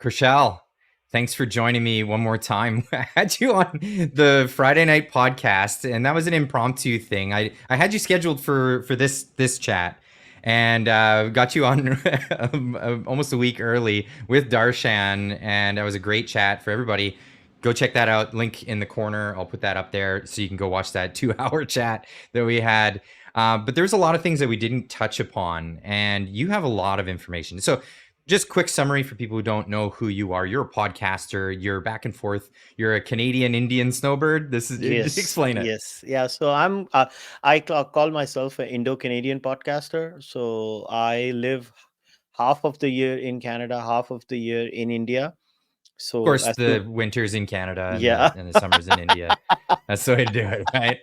Kershal, thanks for joining me one more time. I had you on the Friday night podcast, and that was an impromptu thing. I had you scheduled for this chat, and got you on almost a week early with Darshan, and that was a great chat for everybody. Go check that out. Link in the corner. I'll put that up there so you can go watch that 2 hour chat that we had. But there's a lot of things that we didn't touch upon, and you have a lot of information. So just quick summary for people who don't know who you are. You're a podcaster. You're back and forth. You're a Canadian Indian snowbird. This is Yes, explain it. yes, yeah. So call myself an Indo-Canadian podcaster. So I live half of the year in Canada, half of the year in India. Of So course, as soon, the winters in Canada and the yeah, and the summers in India. That's the way to do it, right?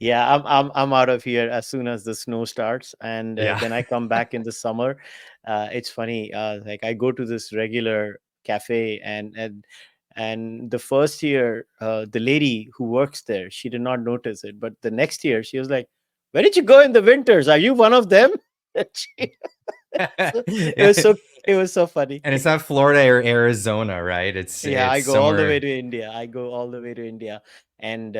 yeah. I'm out of here as soon as the snow starts, and Yeah. then I come back in the summer. It's funny. Like I go to this regular cafe, and the first year, the lady who works there, she did not notice it, but the next year she was like, "Where did you go in the winters? Are you one of them?" She- so it was Yeah. so it was so funny. And it's not Florida or Arizona, right? Yeah, It's I go all the way somewhere. to India. I go all the way to India, and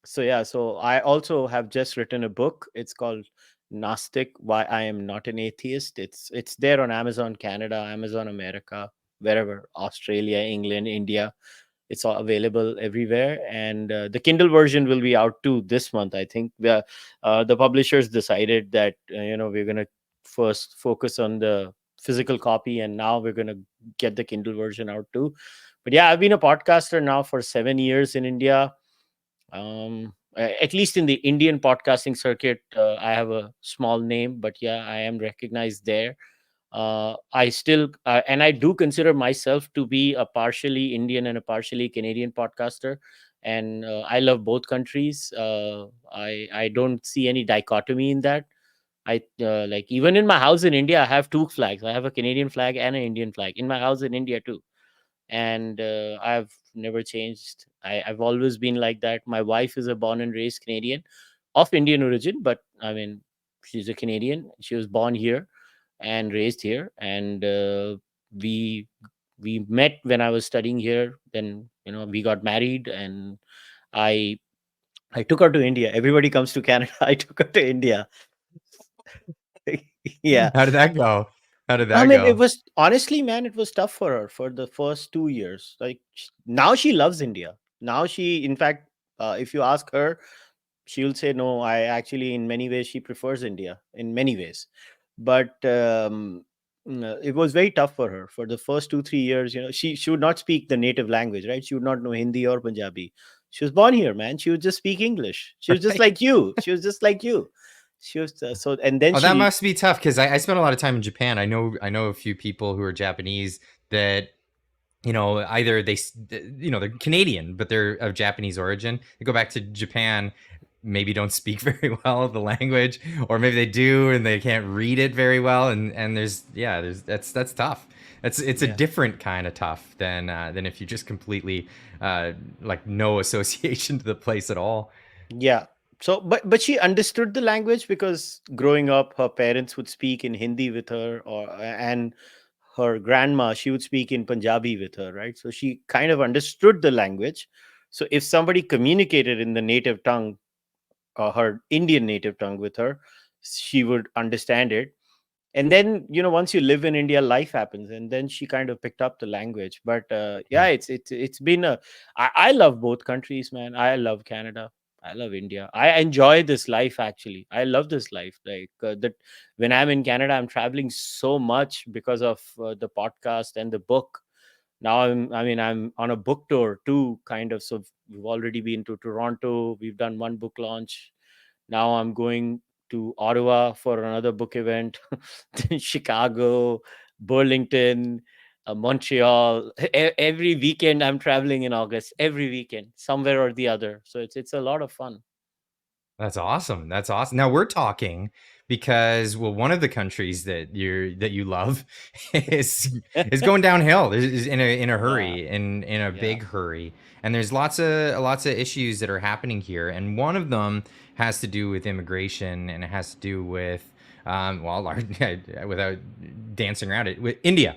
so yeah, so I also have just written a book. It's called Gnostic: Why I Am Not an Atheist. It's there on Amazon Canada, Amazon America, wherever, Australia, England, India. It's all available everywhere, and the Kindle version will be out too this month. I think the publishers decided that we're gonna first focus on the physical copy, and now we're gonna get the Kindle version out too. But yeah, I've been a podcaster now for 7 years in India. At least in the Indian podcasting circuit, I have a small name, but yeah, I am recognized there. I still and I do consider myself to be a partially Indian and a partially Canadian podcaster, and I love both countries. I don't see any dichotomy in that. I like, even in my house in India, I have two flags. I have a Canadian flag and an Indian flag in my house in India too, and I've never changed. I've always been like that. My wife is a born and raised Canadian of Indian origin, but I mean, she's a Canadian. She was born here and raised here, and we we met when I was studying here. Then we got married, and I I took her to India. Everybody comes to Canada. I took her to India. Yeah. How did that go? How did I that mean, it go? was honestly, man, it was tough for her for the first 2 years. Like now she loves India. Now she, in fact, if you ask her, she will say, no, I actually, in many ways, she prefers India in many ways. But it was very tough for her for the first 2 3 years. She would not speak the native language, right? She would not know Hindi or Punjabi. She was born here, man. She would just speak English. She was just Right. like you. She was just like you. She was so, and then Oh, that she must be tough because I spent a lot of time in Japan. I know a few people who are Japanese that either they're Canadian, but they're of Japanese origin. They go back to Japan, maybe don't speak very well the language, or maybe they do and they can't read it very well. And there's that's tough. It's a yeah. different kind of tough than if you just completely like no association to the place at all. Yeah. So, but she understood the language because growing up, her parents would speak in Hindi with her, and her grandma, she would speak in Punjabi with her, right? So she kind of understood the language. So if somebody communicated in the native tongue, her Indian native tongue with her, she would understand it. And then once you live in India, life happens, and then she kind of picked up the language. But yeah, Yeah. it's been a I love both countries, man. I love Canada, I love India. I enjoy this life, actually. I love this life, like that. When I'm in Canada, I'm traveling so much because of the podcast and the book. Now I'm on a book tour too, kind of. So we've already been to Toronto, we've done one book launch. Now I'm going to Ottawa for another book event, then Chicago, Burlington, Montreal. Every weekend I'm traveling in August. Every weekend, somewhere or the other. So it's a lot of fun. That's awesome. That's awesome. Now we're talking because one of the countries that you love is going downhill. Is in a Yeah, hurry, in a yeah, big hurry, and there's lots of issues that are happening here, and one of them has to do with immigration, and it has to do with without dancing around it, with India.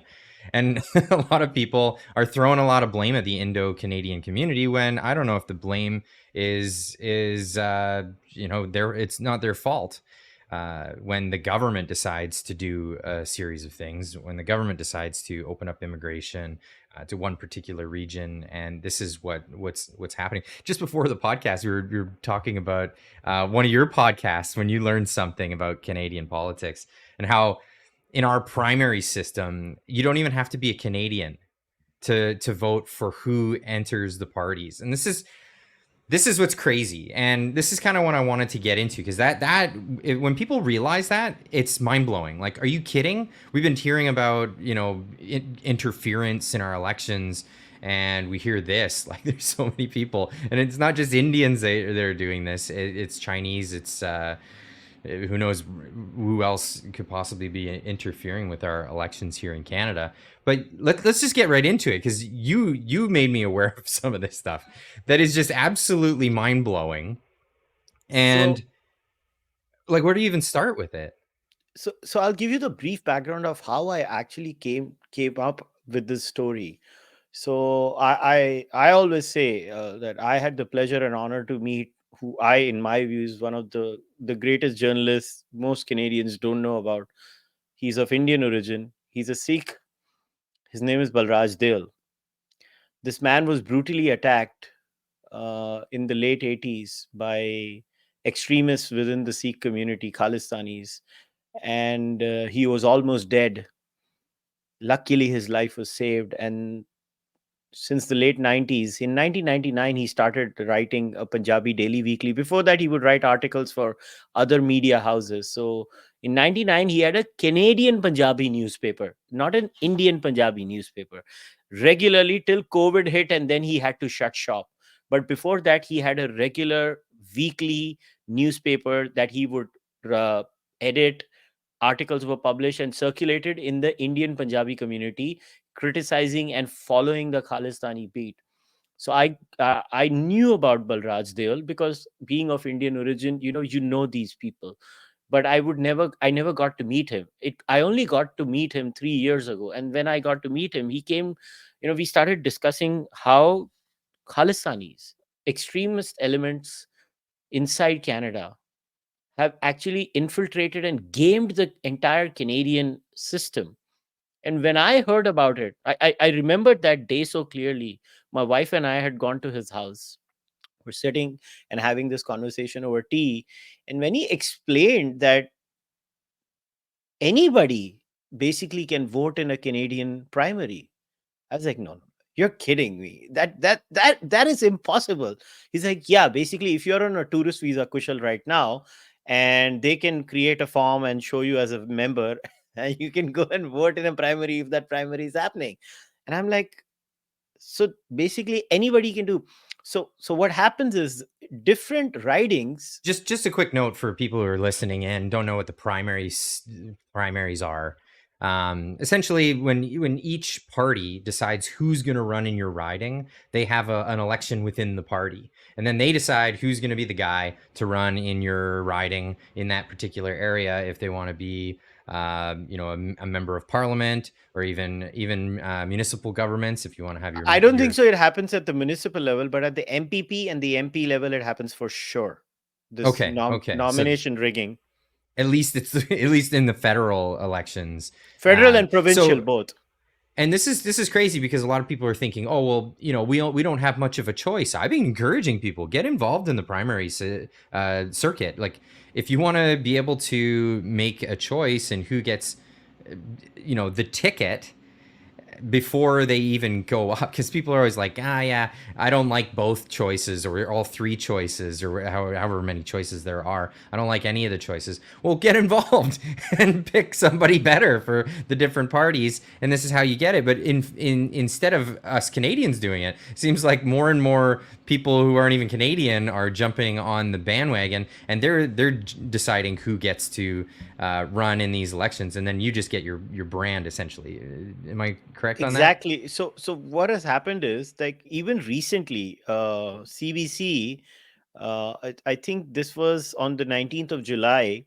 And a lot of people are throwing a lot of blame at the Indo-Canadian community when I don't know if the blame is it's not their fault. When the government decides to do a series of things, when the government decides to open up immigration to one particular region, and this is what's happening. Just before the podcast, we were talking about one of your podcasts when you learned something about Canadian politics and how in our primary system you don't even have to be a Canadian to vote for who enters the parties, and this is what's crazy, and this is kind of what I wanted to get into because when people realize that, it's mind blowing. Like, are you kidding? We've been hearing about interference in our elections, and we hear this like there's so many people, and it's not just Indians they're doing this. It's Chinese. It's who knows who else could possibly be interfering with our elections here in Canada. But let's just get right into it because you made me aware of some of this stuff that is just absolutely mind-blowing. So, And like, where do you even start with it? so I'll give you the brief background of how I actually came up with this story. So I always say that I had the pleasure and honor to meet who I, in my view, is one of the greatest journalists most Canadians don't know about. He's of Indian origin. He's a Sikh. His name is Balraj Dale. This man was brutally attacked in the late 80s by extremists within the Sikh community, Khalistanis, and he was almost dead. Luckily, his life was saved, and since the late 90s. In 1999, he started writing a Punjabi daily weekly. Before that, he would write articles for other media houses. So in 99, he had a Canadian Punjabi newspaper, not an Indian Punjabi newspaper, regularly till COVID hit, and then he had to shut shop. But before that, he had a regular weekly newspaper that he would uh, edit. Articles were published and circulated in the Indian Punjabi community, criticizing and following the Khalistani beat. So I knew about Balraj Deol because being of Indian origin, you know these people. But I never got to meet him. I only got to meet him 3 years ago, and when I got to meet him, he came. We started discussing how Khalistanis, extremist elements inside Canada, have actually infiltrated and gamed the entire Canadian system. And when I heard about it, I remembered that day so clearly. My wife and I had gone to his house. We're sitting and having this conversation over tea. And when he explained that anybody basically can vote in a Canadian primary, I was like, no, no, you're kidding me. That is impossible. He's like, yeah, basically, if you're on a tourist visa, Kushal, right now, and they can create a form and show you as a member, and you can go and vote in a primary if that primary is happening. And I'm like, so basically anybody can do. So what happens is different ridings. Just a quick note for people who are listening in, don't know what the primaries are. Essentially, when each party decides who's going to run in your riding, they have an election within the party, and then they decide who's going to be the guy to run in your riding in that particular area. If they want to be, a member of parliament or even municipal governments, if you want to have I don't think your so it happens at the municipal level, but at the MPP and the MP level, it happens for sure. This okay, so nomination rigging, at least it's at least in the federal elections. federal and provincial So, both. and this is crazy because a lot of people are thinking, oh well, we don't have much of a choice. I've been encouraging people get involved in the primary circuit. Like, if you want to be able to make a choice and who gets, the ticket before they even go up, because people are always like, yeah, I don't like both choices or all three choices or however many choices there are. I don't like any of the choices. Well, get involved and pick somebody better for the different parties, and this is how you get it. But instead of us Canadians doing it, seems like more and more people who aren't even Canadian are jumping on the bandwagon, and they're deciding who gets to run in these elections, and then you just get your brand essentially. Am I correct on that? Exactly. So what has happened is, like, even recently, CBC, I think this was on the 19th of July,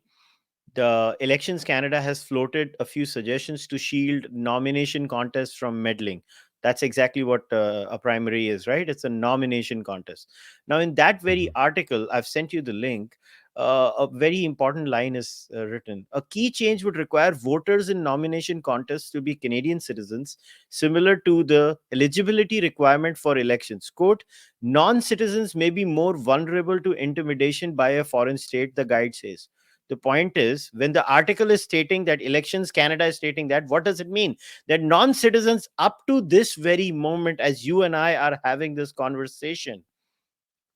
the Elections Canada has floated a few suggestions to shield nomination contests from meddling. That's exactly what a primary is, right? It's a nomination contest. Now, in that very Mhm. article, I've sent you the link. A very important line is written. A key change would require voters in nomination contests to be Canadian citizens, similar to the eligibility requirement for elections. Quote, non citizens may be more vulnerable to intimidation by a foreign state, the guide says. The point is, when the article is stating that Elections Canada is stating that, what does it mean? That non citizens, up to this very moment, as you and I are having this conversation,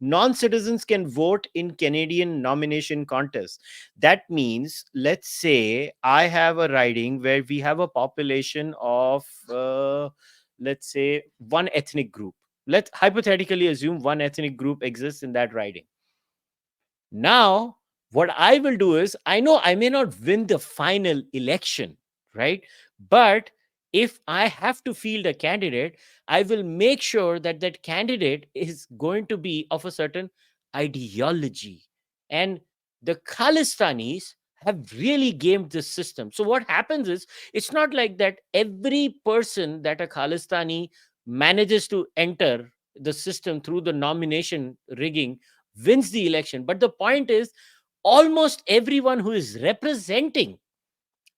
non citizens can vote in Canadian nomination contests. That means, let's say I have a riding where we have a population of, let's say, one ethnic group. Let's hypothetically assume one ethnic group exists in that riding. Now, what I will do is, I know I may not win the final election, right? But if I have to field a candidate, I will make sure that that candidate is going to be of a certain ideology. And the Khalistanis have really gamed this system. So what happens is, it's not like that every person that a Khalistani manages to enter the system through the nomination rigging wins the election. But the point is, almost everyone who is representing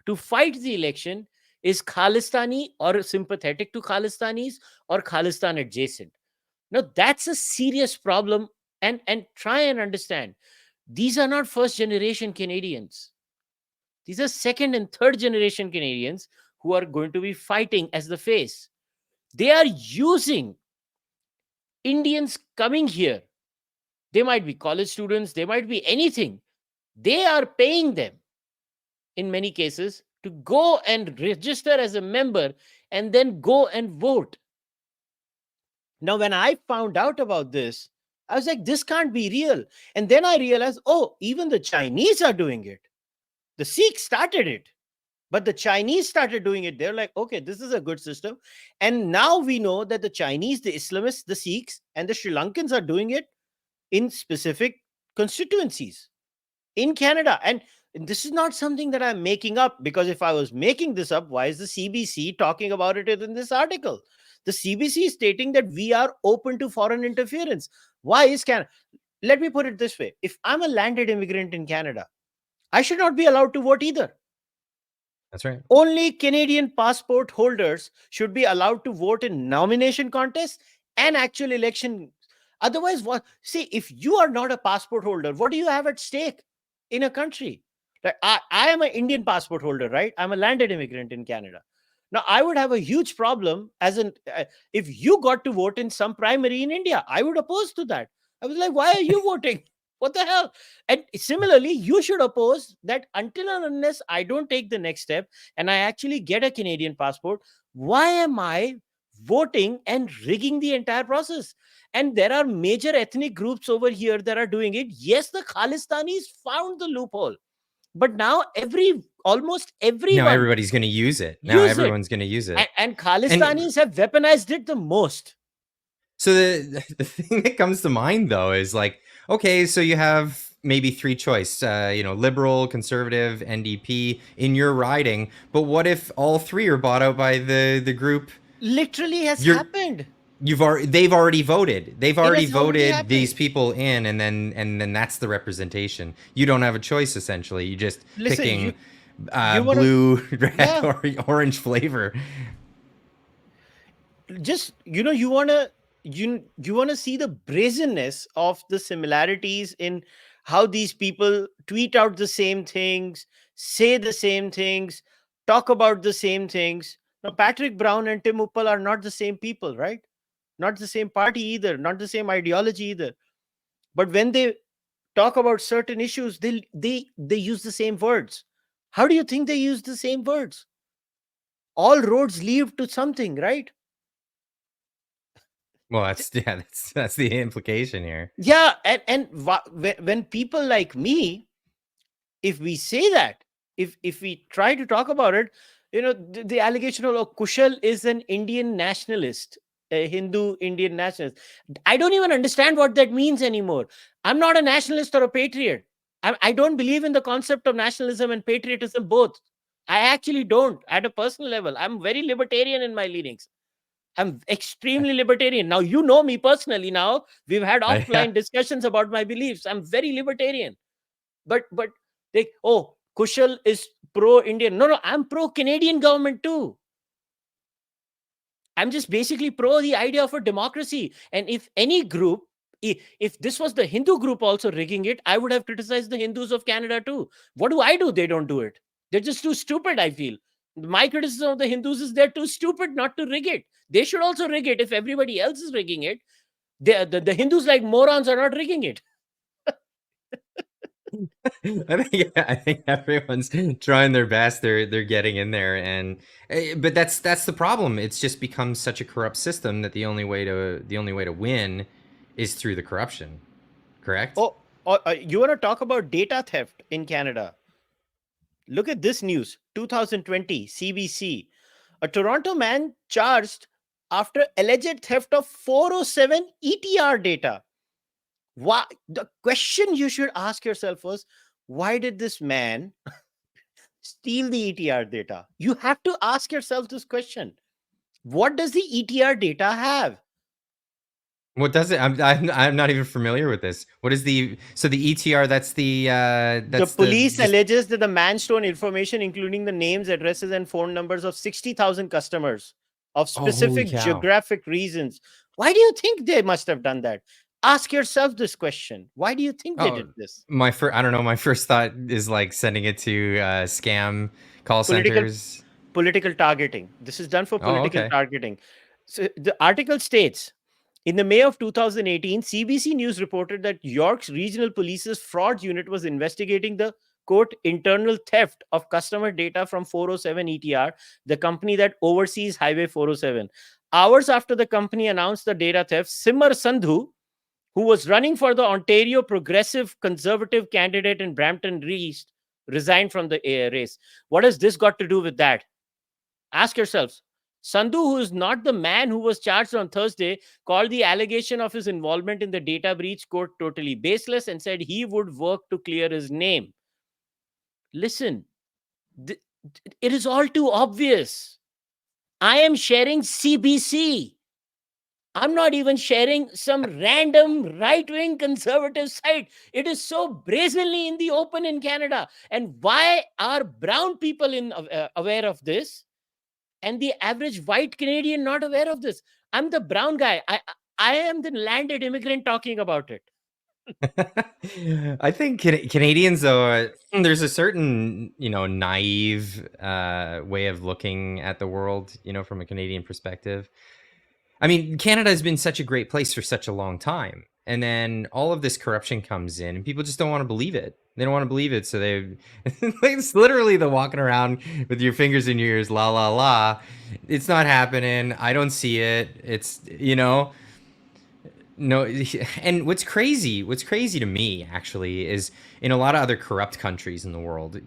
to fight the election is Khalistani or sympathetic to Khalistanis or Khalistan adjacent. Now, that's a serious problem. And try and understand, these are not first generation Canadians. These are second and third generation Canadians who are going to be fighting as the face. They are using Indians coming here. They might be college students, they might be anything. They are paying them in many cases to go and register as a member and then go and vote. Now, when I found out about this, I was like, this can't be real. And then I realized, oh, even the Chinese are doing it. The Sikhs started it, but the Chinese started doing it. They're like, okay, this is a good system. And now we know that the Chinese, the Islamists, the Sikhs, and the Sri Lankans are doing it in specific constituencies in Canada. And this is not something that I'm making up, because if I was making this up, why is the CBC talking about it in this article? The CBC is stating that we are open to foreign interference. Why is Canada? Let me put it this way. If I'm a landed immigrant in Canada, I should not be allowed to vote either. That's right. Only Canadian passport holders should be allowed to vote in nomination contests and actual election. Otherwise, what? See, if you are not a passport holder, what do you have at stake in a country? Like I am an Indian passport holder, right? I'm a landed immigrant in Canada. Now, I would have a huge problem as an if you got to vote in some primary in India. I would oppose to that. I was like, why are you voting? What the hell? And similarly, you should oppose that until and unless I don't take the next step and I actually get a Canadian passport. Why am I voting and rigging the entire process? And there are major ethnic groups over here that are doing it. Yes, the Khalistanis found the loophole, but now almost Now everyone everybody's going to use it. Now use it. everyone's going to use And, it. and And Khalistanis have weaponized it the most. so the thing that comes to mind though is like, okay, so you have maybe three choice, liberal, conservative, NDP in your riding, but what if all three are bought out by the group? Literally has You're happened. they've already voted. They've It already has already voted these happened. people in, and then that's the representation. You don't have a choice essentially. You just Listen, picking you want to, blue, red, yeah, or orange flavor. just you want to, you want to see the brazenness of the similarities in how these people tweet out the same things, say the same things, talk about the same things. Now, Patrick Brown and Tim Uppal are not the same people, right? Not the same party either, not the same ideology either. But when they talk about certain issues, they use the same words. How do you think they use the same words? All roads lead to something, right? Well, that's the implication here. Yeah, when people like me, if we say that, if we try to talk about it, the allegation of, oh, Kushal is an Indian nationalist, a Hindu Indian nationalist. I don't even understand what that means anymore. I'm not a nationalist or a patriot. I don't believe in the concept of nationalism and patriotism both. I actually don't. At a personal level, I'm very libertarian in my leanings. I'm extremely libertarian. Now, you know me personally. Now, we've had Yeah. offline discussions about my beliefs. I'm very libertarian. But they, oh, Kushal is pro-Indian. No, I'm pro-Canadian government too. I'm just basically pro the idea of a democracy. And if any group, if this was the Hindu group also rigging it, I would have criticized the Hindus of Canada too. What do I do? They don't do it. They're just too stupid, I feel. My criticism of the Hindus is they're too stupid not to rig it. They should also rig it if everybody else is rigging it. The Hindus, like morons, are not rigging it. I think everyone's trying their best. They're getting in there, and but that's the problem. It's just become such a corrupt system that the only way to win is through the corruption. Correct? You want to talk about data theft in Canada? Look at this news. 2020 CBC. A Toronto man charged after alleged theft of 407 ETR data. Why? The question you should ask yourself was, why did this man steal the ETR data? You have to ask yourself this question. What does the ETR data have? What does it? I'm not even familiar with this. What is the ETR? That's The police alleges that the man stole information, including the names, addresses, and phone numbers of 60,000 customers of specific geographic reasons. Why do you think they must have done that? Ask yourself this question. Why do you think they did this? I don't know. My first thought is like sending it to scam call centers. Political targeting. This is done for political targeting. So the article states, in the May of 2018, CBC News reported that York's Regional Police's fraud unit was investigating the, quote, internal theft of customer data from 407 ETR, the company that oversees Highway 407. Hours after the company announced the data theft, Simar Sandhu, who was running for the Ontario Progressive Conservative candidate in Brampton East, resigned from the race. What has this got to do with that? Ask yourselves. Sandhu, who is not the man who was charged on Thursday, called the allegation of his involvement in the data breach, quote, totally baseless, and said he would work to clear his name. Listen, it is all too obvious. I am sharing CBC. I'm not even sharing some random right-wing conservative site. It is so brazenly in the open in Canada. And why are brown people aware of this? And the average white Canadian not aware of this? I'm the brown guy. I am the landed immigrant talking about it. I think Canadians, though, there's a certain, naive way of looking at the world, from a Canadian perspective. I mean, Canada has been such a great place for such a long time. And then all of this corruption comes in and people just don't want to believe it. They don't want to believe it. So it's literally the walking around with your fingers in your ears, la, la, la. It's not happening. I don't see it. It's, no. And what's crazy to me actually is in a lot of other corrupt countries in the world,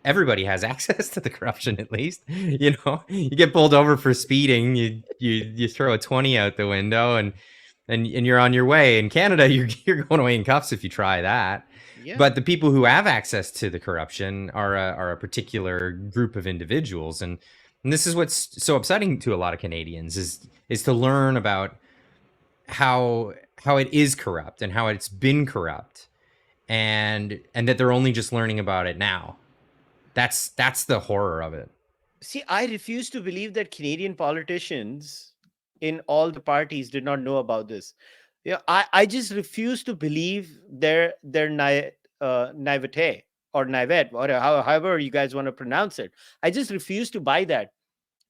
everybody has access to the corruption. At least, you get pulled over for speeding, you throw a 20 out the window and you're on your way. In Canada, you're going away in cuffs if you try that. Yeah. But the people who have access to the corruption are a particular group of individuals, and this is what's so upsetting to a lot of Canadians is to learn about how it is corrupt and how it's been corrupt, and that they're only just learning about it now. That's the horror of it. See, I refuse to believe that Canadian politicians in all the parties did not know about this. Yeah, I just refuse to believe their naivete or naivete, or however you guys want to pronounce it. I just refuse to buy that.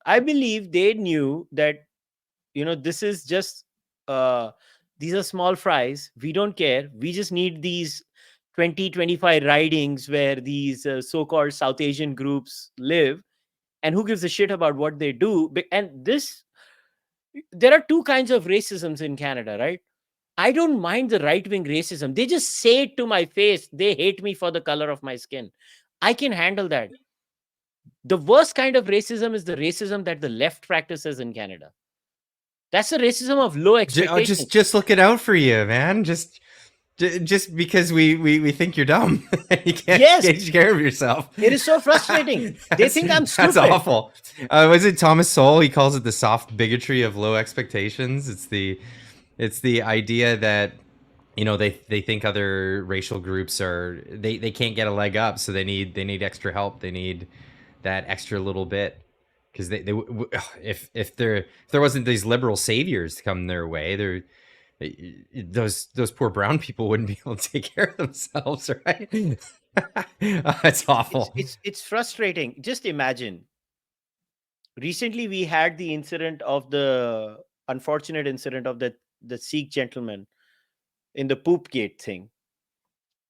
I believe they knew that, this is just, these are small fries. We don't care. We just need these 20-25 ridings where these so-called South Asian groups live, and who gives a shit about what they do. And there are two kinds of racisms in Canada, right? I don't mind the right-wing racism. They just say it to my face. They hate me for the color of my skin. I can handle that. The worst kind of racism is the racism that the left practices in Canada. That's the racism of low expectations. Just looking out for you, man. Just Just because we think you're dumb, you can't Yes, take care of yourself. it is so frustrating. They think I'm That's stupid. awful. Was it Thomas Sowell? He calls it the soft bigotry of low expectations. It's the idea that they think other racial groups they can't get a leg up, so they need extra help. They need that extra little bit because if there wasn't these liberal saviors to come their way, those poor brown people wouldn't be able to take care of themselves, right? It's It's awful. it's it's frustrating. Just imagine. Recently, we had the incident of the unfortunate incident of the Sikh gentleman in the poop gate thing.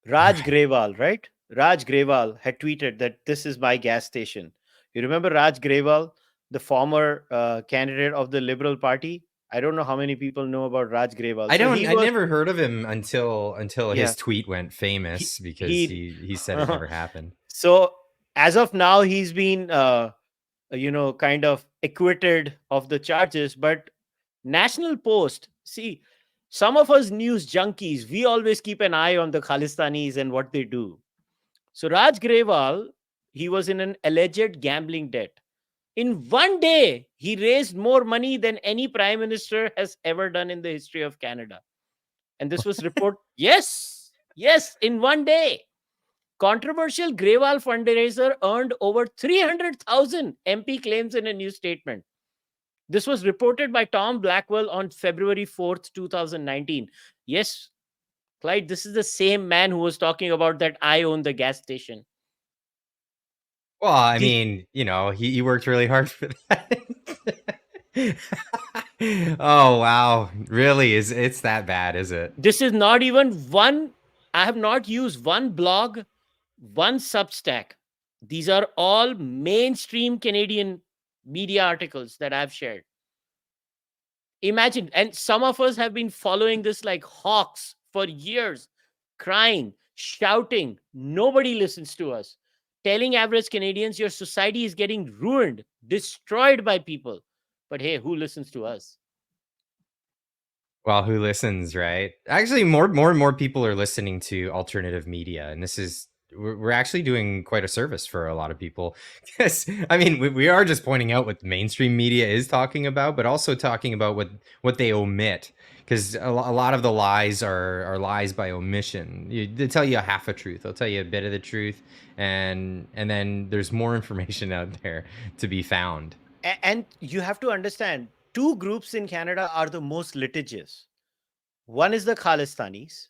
Raj Right. Grewal, right? Raj Grewal had tweeted that this is my gas station. You remember Raj Grewal, the former candidate of the Liberal Party? I don't know how many people know about Raj Grewal. I So don't. he I was, never heard of him until yeah, his tweet went he, famous because he he said it never happened. so as of now, he's been, kind of acquitted of the charges. But National Post, see, some of us news junkies, we always keep an eye on the Khalistanis and what they do. So Raj Grewal, he was in an alleged gambling debt. In one day, he raised more money than any prime minister has ever done in the history of Canada. And this was report. Yes, in one day. Controversial Grewal fundraiser earned over 300,000 MP claims in a new statement. This was reported by Tom Blackwell on February 4th, 2019. Yes, Clyde, this is the same man who was talking about that I own the gas station. Well, I This, mean, he worked really hard for that. Oh wow, really? It's that bad? Is it? this is not even one, I have not used one blog, one Substack. These are all mainstream Canadian media articles that I've shared. Imagine, and some of us have been following this like hawks for years, crying, shouting. Nobody listens to us. Telling average Canadians your society is getting ruined, destroyed by people. But hey, who listens to us? Well, who listens, right? Actually, more and more people are listening to alternative media, and we're actually doing quite a service for a lot of people. Because I mean, we are just pointing out what mainstream media is talking about, but also talking about what they omit. Because a lot of the lies are lies by omission. They tell you a half a truth. They'll tell you a bit of the truth, and then there's more information out there to be found. And you have to understand, two groups in Canada are the most litigious. One is the Khalistanis,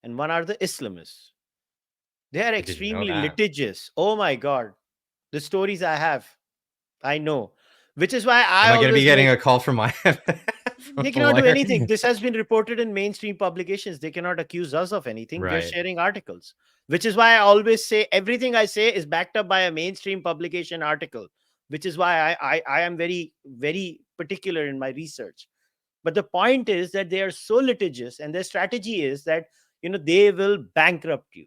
and one are the Islamists. They are I didn't know extremely that. litigious. Oh my God. The stories I have, I know. Which is why Am I I going to be always getting make, a call from my from they a cannot do lawyer? anything. This has been reported in mainstream publications. They cannot accuse us of anything. We are Right. sharing articles. Which is why I always say everything I say is backed up by a mainstream publication article. Which is why I am very, very particular in my research. But the point is that they are so litigious, and their strategy is that they will bankrupt you.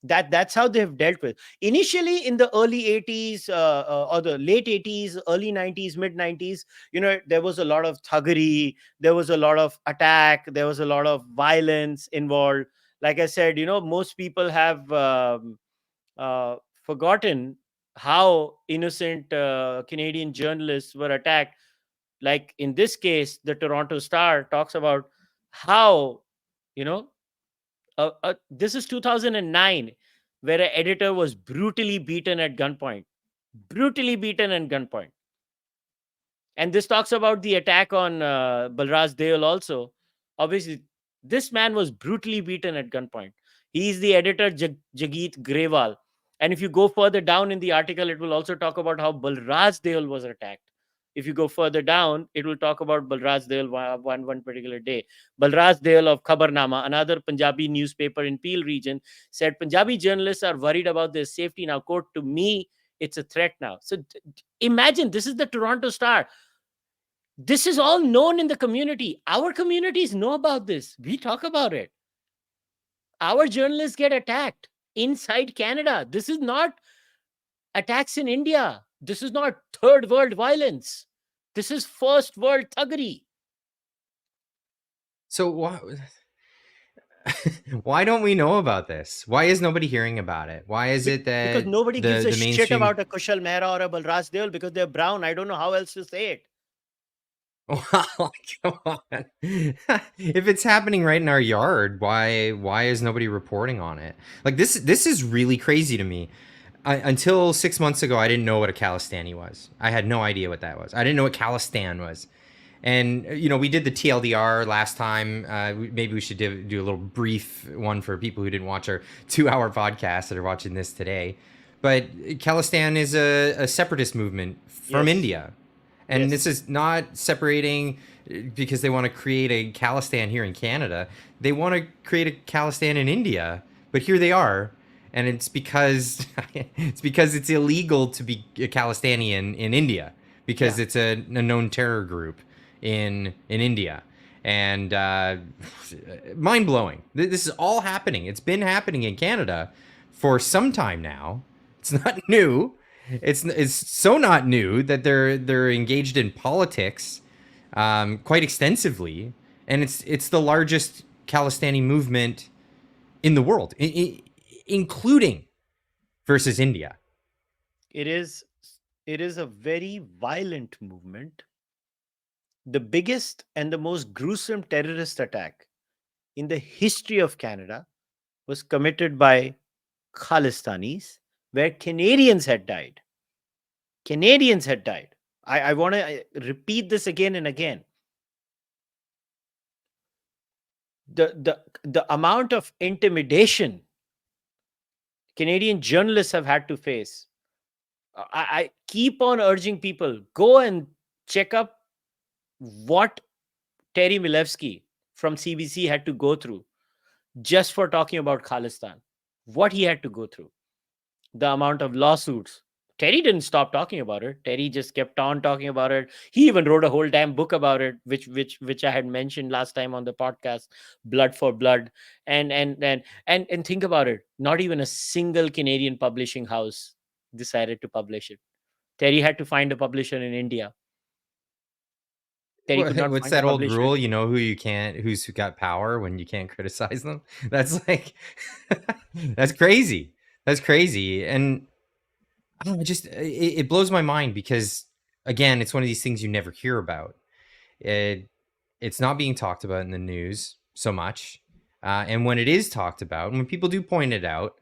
That's how they have dealt with initially in the early 80s, or the late 80s, early 90s, mid 90s. There was a lot of thuggery, there was a lot of attack, there was a lot of violence involved. Like I said, most people have forgotten how innocent Canadian journalists were attacked. Like in this case, the Toronto Star talks about how, you know this is 2009, where an editor was brutally beaten at gunpoint. Brutally beaten at gunpoint. And this talks about the attack on Balraj Deol also. Obviously, this man was brutally beaten at gunpoint. He is the editor, Jagit Grewal. And if you go further down in the article, it will also talk about how Balraj Deol was attacked. If you go further down, it will talk about Balraj Deol one particular day. Balraj Deol of Khabarnama, another Punjabi newspaper in Peel region, said Punjabi journalists are worried about their safety. Now, quote, to me, it's a threat now. So imagine, this is the Toronto Star. This is all known in the community. Our communities know about this. We talk about it. Our journalists get attacked inside Canada. This is not attacks in India. This is not third world violence. This is first world thuggery. So Why don't we know about this? Why is nobody hearing about it? Why is it Because that nobody gives a the shit mainstream? about a Kushal Mehra or a Balraj Deol because they're brown. I don't know how else to say it. Well, come on. If it's happening right in our yard, why is nobody reporting on it? Like this is really crazy to me. Until 6 months ago, I didn't know what a Khalistani was. I had no idea what that was. I didn't know what Khalistan was. And we did the TLDR last time. Maybe we should do a little brief one for people who didn't watch our 2-hour podcast that are watching this today. But Khalistan is a separatist movement from Yes. India, and Yes. this is not separating because they want to create a Khalistan here in Canada. They want to create a Khalistan in India, but here they are, and it's because it's illegal to be a Khalistani in India because Yeah. it's a known terror group in India, and mind blowing. This is all happening. It's been happening in Canada for some time now. It's not new. It's so not new that they're engaged in politics quite extensively, and it's the largest Khalistani movement in the world, including versus India. It is. It is a very violent movement. The biggest and the most gruesome terrorist attack in the history of Canada was committed by Khalistanis, where Canadians had died. Canadians had died. I want to repeat this again and again. The amount of intimidation Canadian journalists have had to face. I keep on urging people, go and check up what Terry Milevsky from CBC had to go through just for talking about Khalistan. What he had to go through, the amount of lawsuits. Terry didn't stop talking about it. Terry just kept on talking about it. He even wrote a whole damn book about it, which I had mentioned last time on the podcast, Blood for Blood. And think about it. Not even a single Canadian publishing house decided to publish it. Terry had to find a publisher in India. Terry could not What's find a that old publisher. rule? You know who's got power when you can't criticize them. That's like, that's crazy. That's crazy, and I don't know, it blows my mind because again, it's one of these things you never hear about. It's not being talked about in the news so much, and when it is talked about, and when people do point it out,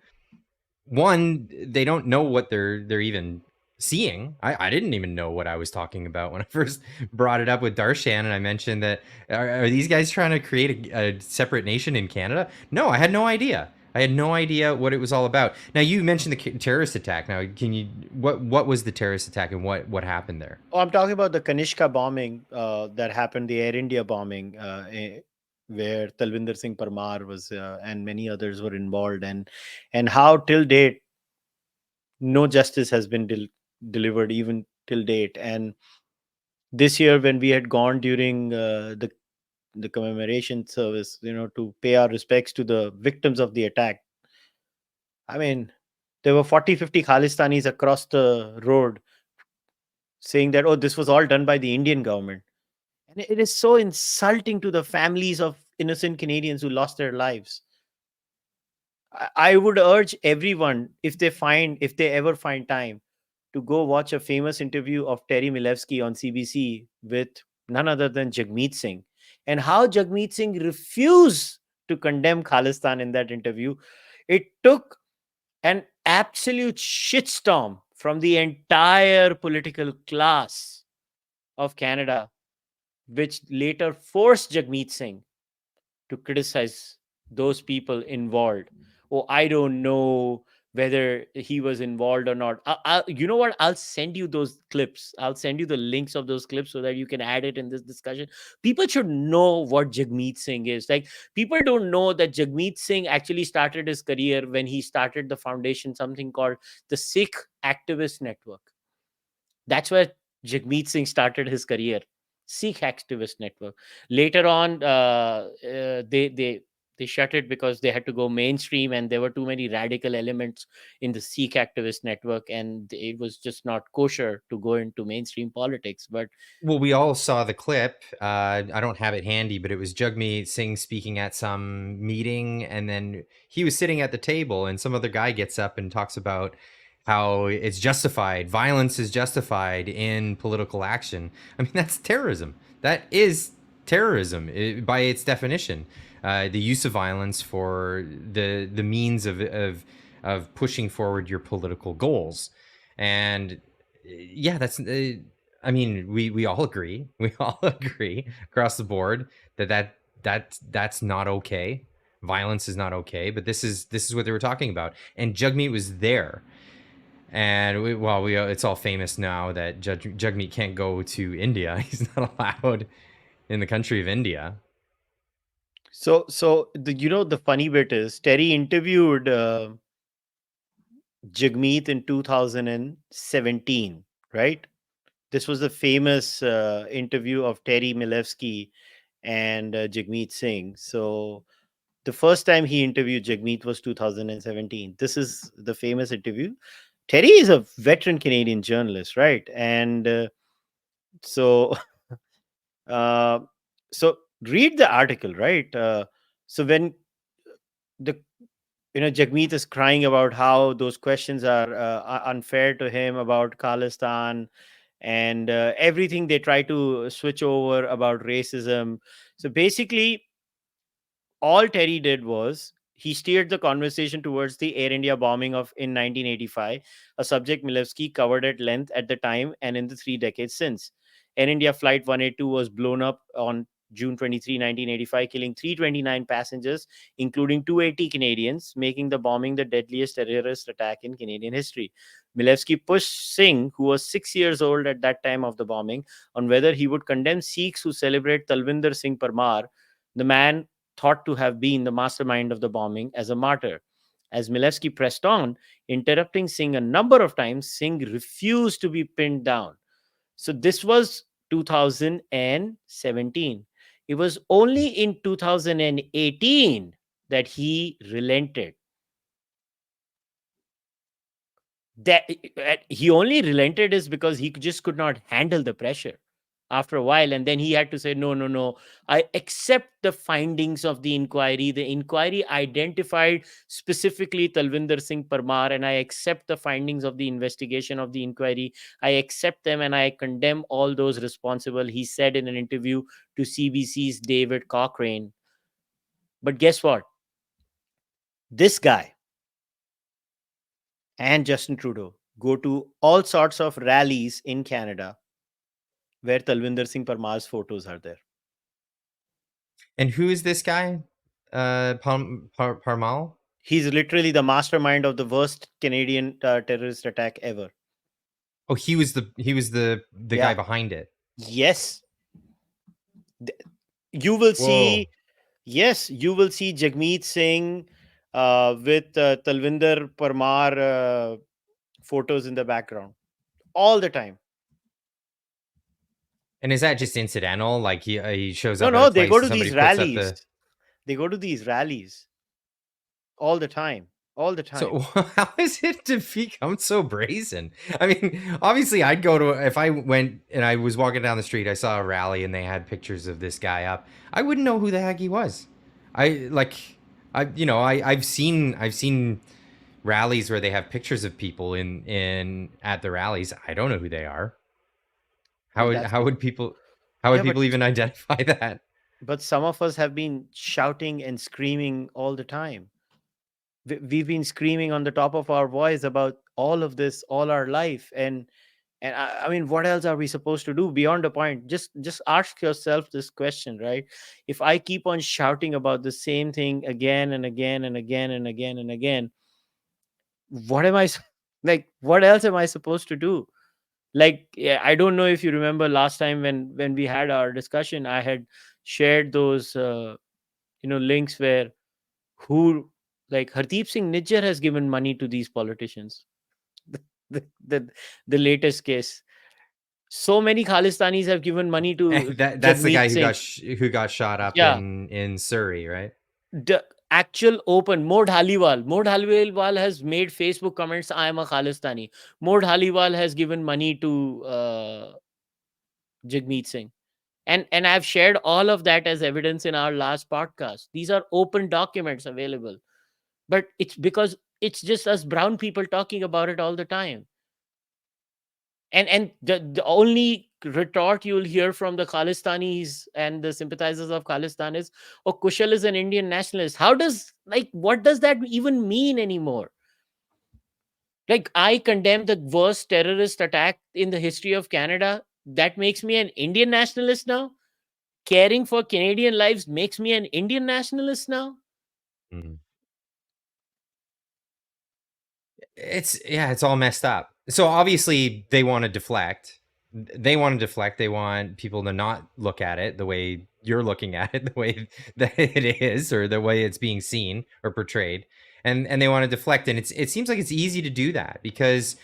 one, they don't know what they're even seeing. I didn't even know what I was talking about when I first brought it up with Darshan, and I mentioned that are these guys trying to create a separate nation in Canada? No, I had no idea. I had no idea what it was all about. Now you mentioned the terrorist attack. Now, can you what was the terrorist attack and what happened there? Oh, I'm talking about the Kanishka bombing that happened, the Air India bombing, where Talvinder Singh Parmar was and many others were involved, and how till date no justice has been delivered even till date. And this year, when we had gone during the commemoration service, to pay our respects to the victims of the attack, I mean, there were 40-50 Khalistanis across the road saying that, oh, this was all done by the Indian government. And it is so insulting to the families of innocent Canadians who lost their lives. I would urge everyone, if they ever find time, to go watch a famous interview of Terry Milevsky on CBC with none other than Jagmeet Singh, and how Jagmeet Singh refused to condemn Khalistan in that interview. It took an absolute shitstorm from the entire political class of Canada, which later forced Jagmeet Singh to criticize those people involved. Oh, I don't know whether he was involved or not. You know what? I'll send you those clips. I'll send you the links of those clips so that you can add it in this discussion. People should know what Jagmeet Singh is. Like, people don't know that Jagmeet Singh actually started his career when he started the foundation, something called the Sikh Activist Network. That's where Jagmeet Singh started his career. Sikh Activist Network. Later on, They shut it because they had to go mainstream, and there were too many radical elements in the Sikh activist network, and it was just not kosher to go into mainstream politics. But Well, we all saw the clip. I don't have it handy, but it was Jagmeet Singh speaking at some meeting, and then he was sitting at the table, and some other guy gets up and talks about how it's justified, violence is justified in political action. I mean, that's terrorism. That is terrorism by its definition. The use of violence for the means of pushing forward your political goals, and yeah, that's. I mean, we all agree. We all agree across the board that's not okay. Violence is not okay. But this is what they were talking about. And Jagmeet was there. And it's all famous now that Jagmeet can't go to India. He's not allowed in the country of India. so the funny bit is Terry interviewed Jagmeet in 2017, right? This was the famous interview of Terry Milevsky and Jagmeet Singh. So the first time he interviewed Jagmeet was 2017. This is the famous interview. Terry is a veteran Canadian journalist, right? And so, uh, so read the article, right? So when the Jagmeet is crying about how those questions are unfair to him about Khalistan, and everything they try to switch over about racism. So basically, all Terry did was he steered the conversation towards the Air India bombing of in 1985, a subject Milevsky covered at length at the time and in the 3 decades since. Air India Flight 182 was blown up on June 23, 1985, killing 329 passengers, including 280 Canadians, making the bombing the deadliest terrorist attack in Canadian history. Milevsky pushed Singh, who was 6 years old at that time of the bombing, on whether he would condemn Sikhs who celebrate Talvinder Singh Parmar, the man thought to have been the mastermind of the bombing, as a martyr. As Milevsky pressed on, interrupting Singh a number of times, Singh refused to be pinned down. So this was 2017. It was only in 2018 that he relented. That he only relented is because he just could not handle the pressure after a while, and then he had to say, no, I accept the findings of the inquiry identified specifically Talvinder Singh Parmar, and I accept the findings of the investigation of the inquiry. I accept them and I condemn all those responsible, he said in an interview to CBC's David Cochrane. But guess what, this guy and Justin Trudeau go to all sorts of rallies in Canada where Talvinder Singh Parmar's photos are there. And who is this guy? Parmal? He's literally the mastermind of the worst Canadian terrorist attack ever. Oh, he was the guy Yeah. behind it. Yes. You will Whoa. see, yes, you will see Jagmeet Singh with Talvinder Parmar photos in the background all the time. And is that just incidental? Like he shows up at a No, they go place and to somebody these puts up rallies. the. They go to these rallies all the time. All the time. So how is it to become so brazen? I mean, obviously, I'd go to if I went and I was walking down the street, I saw a rally and they had pictures of this guy up. I wouldn't know who the heck he was. I like, I've seen rallies where they have pictures of people in at the rallies. I don't know who they are. How Well, would that's how because, would people how would yeah, but people even identify that? some of us have been shouting and screaming all the time. We've been screaming on the top of our voice about all of this all our life, and I mean, what else are we supposed to do beyond the point? Just ask yourself this question, right? If I keep on shouting about the same thing again and again and again and again and again, what am like, what else am I supposed to do? Like, yeah, I don't know if you remember last time when we had our discussion, I had shared those links where who like Hardeep Singh Nijjar has given money to these politicians. the, the, the latest case. So many Khalistanis have given money to That's the Jagmeet guy who Singh. got shot up Yeah, in Surrey, right? The actual open Mod Haliwal has made Facebook comments, I am a Khalistani. Mod Haliwal has given money to Jagmeet Singh. And I've shared all of that as evidence in our last podcast. These are open documents available. But it's because it's just us brown people talking about it all the time. And the only retort you'll hear from the Khalistanis and the sympathizers of Khalistan is, oh, Kushal is an Indian nationalist. How does, like, what does that even mean anymore? Like, I condemn the worst terrorist attack in the history of Canada. That makes me an Indian nationalist now. Caring for Canadian lives makes me an Indian nationalist now. Mm. It's all messed up. So obviously they want to deflect. They want to deflect. They want people to not look at it the way you're looking at it, the way that it is, or the way it's being seen or portrayed. And they want to deflect. And it seems like it's easy to do that because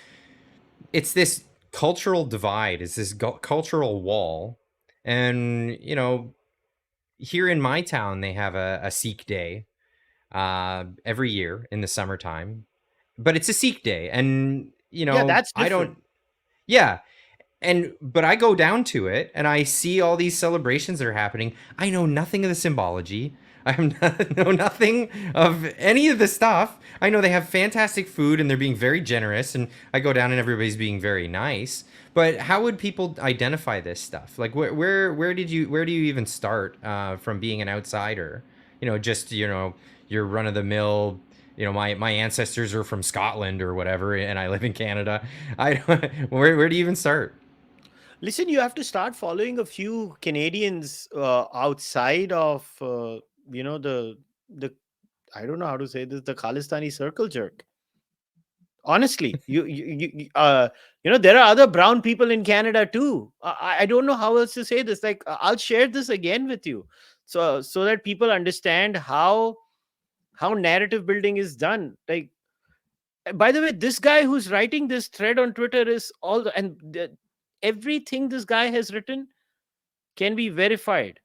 it's this cultural divide, it's this cultural wall. And, here in my town, they have a Sikh day every year in the summertime, but it's a Sikh day. And, Yeah, that's I different. don't, yeah. But I go down to it and I see all these celebrations that are happening. I know nothing of the symbology. Know nothing of any of the stuff. I know they have fantastic food and they're being very generous, and I go down and everybody's being very nice. But how would people identify this stuff? Like, where do you even start from being an outsider? Just your run of the mill. My ancestors are from Scotland or whatever, and I live in Canada. I don't, where do you even start? Listen, you have to start following a few Canadians outside of the I don't know how to say this, the Khalistani circle jerk. Honestly, there are other brown people in Canada too. I don't know how else to say this. Like, I'll share this again with you, so that people understand how narrative building is done. Like, by the way, this guy who's writing this thread on Twitter is everything this guy has written can be verified.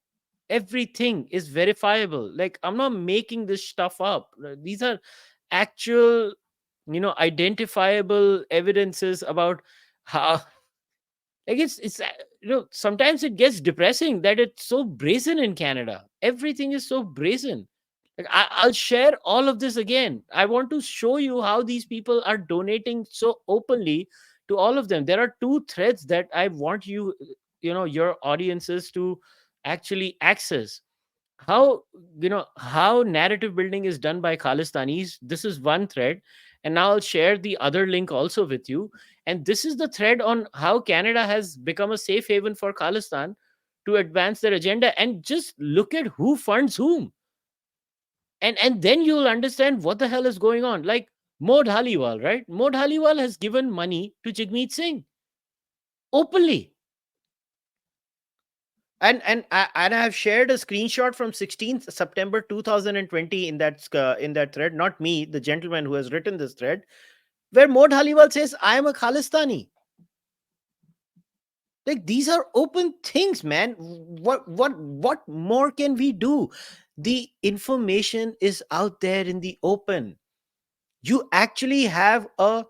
Everything is verifiable. Like, I'm not making this stuff up. These are actual, identifiable evidences about how, like, sometimes it gets depressing that it's so brazen in Canada. Everything is so brazen. Like, I'll share all of this again. I want to show you how these people are donating so openly to all of them. There are two threads that I want your audiences to actually access. How narrative building is done by Khalistanis. This is one thread, and now I'll share the other link also with you. And this is the thread on how Canada has become a safe haven for Khalistan to advance their agenda. And just look at who funds whom, and then you'll understand what the hell is going on. Like, Mod Haliwal, right? Mod Haliwal has given money to Jagmeet Singh openly. And I have shared a screenshot from 16th September 2020 in that thread. Not me, the gentleman who has written this thread, where Mod Haliwal says, "I am a Khalistani." Like, these are open things, man. What more can we do? The information is out there in the open. You actually have a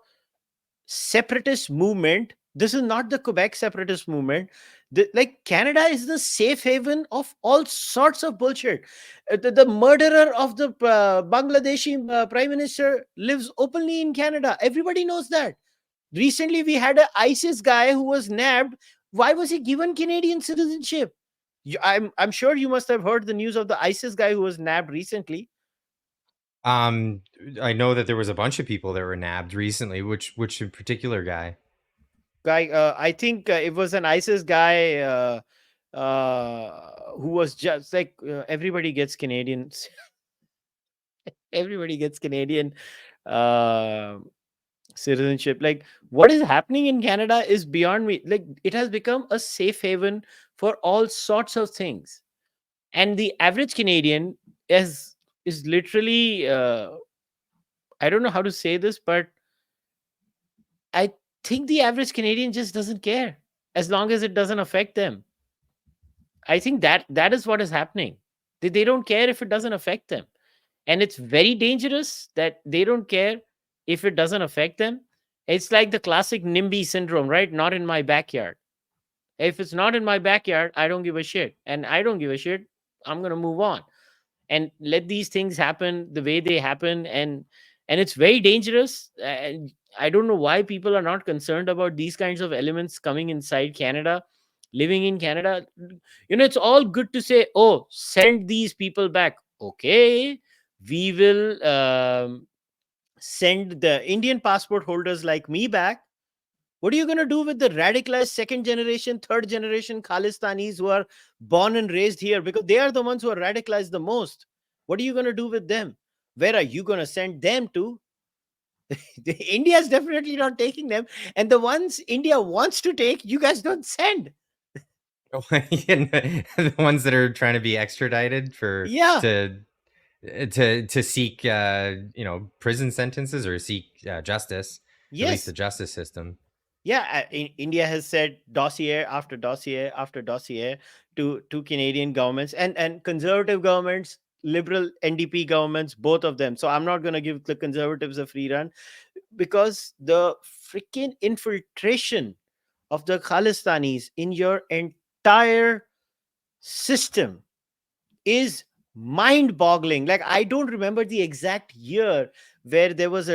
separatist movement. This is not the Quebec separatist movement. Like, Canada is the safe haven of all sorts of bullshit. The murderer of the Bangladeshi prime minister lives openly in Canada. Everybody knows that. Recently, we had a ISIS guy who was nabbed. Why was he given Canadian citizenship? I'm sure you must have heard the news of the ISIS guy who was nabbed recently. Um, I know that there was a bunch of people that were nabbed recently. Which in particular guy? Guy, I think it was an ISIS guy who was just like, everybody gets Canadians. Everybody gets Canadian uh, citizenship. Like, what is happening in Canada is beyond me. Like, it has become a safe haven for all sorts of things, and the average Canadian is literally, I don't know how to say this, but I think the average Canadian just doesn't care as long as it doesn't affect them. I think that is what is happening. They don't care if it doesn't affect them. And it's very dangerous that they don't care if it doesn't affect them. It's like the classic NIMBY syndrome, right? Not in my backyard. If it's not in my backyard, I don't give a shit. And I don't give a shit. I'm going to move on and let these things happen the way they happen. And it's very dangerous. And I don't know why people are not concerned about these kinds of elements coming inside Canada, living in Canada. It's all good to say, oh, send these people back. Okay, we will send the Indian passport holders like me back. What are you going to do with the radicalized second generation, third generation Khalistanis who are born and raised here? Because they are the ones who are radicalized the most. What are you going to do with them? Where are you going to send them to? India is definitely not taking them. And the ones India wants to take, you guys don't send. The ones that are trying to be extradited for Yeah. to seek prison sentences or seek justice, at least the Yes. justice system. Yeah, India has said dossier after dossier after dossier to Canadian governments and conservative governments, liberal NDP governments, both of them. So I'm not going to give the conservatives a free run, because the freaking infiltration of the Khalistanis in your entire system is mind boggling. Like, I don't remember the exact year where there was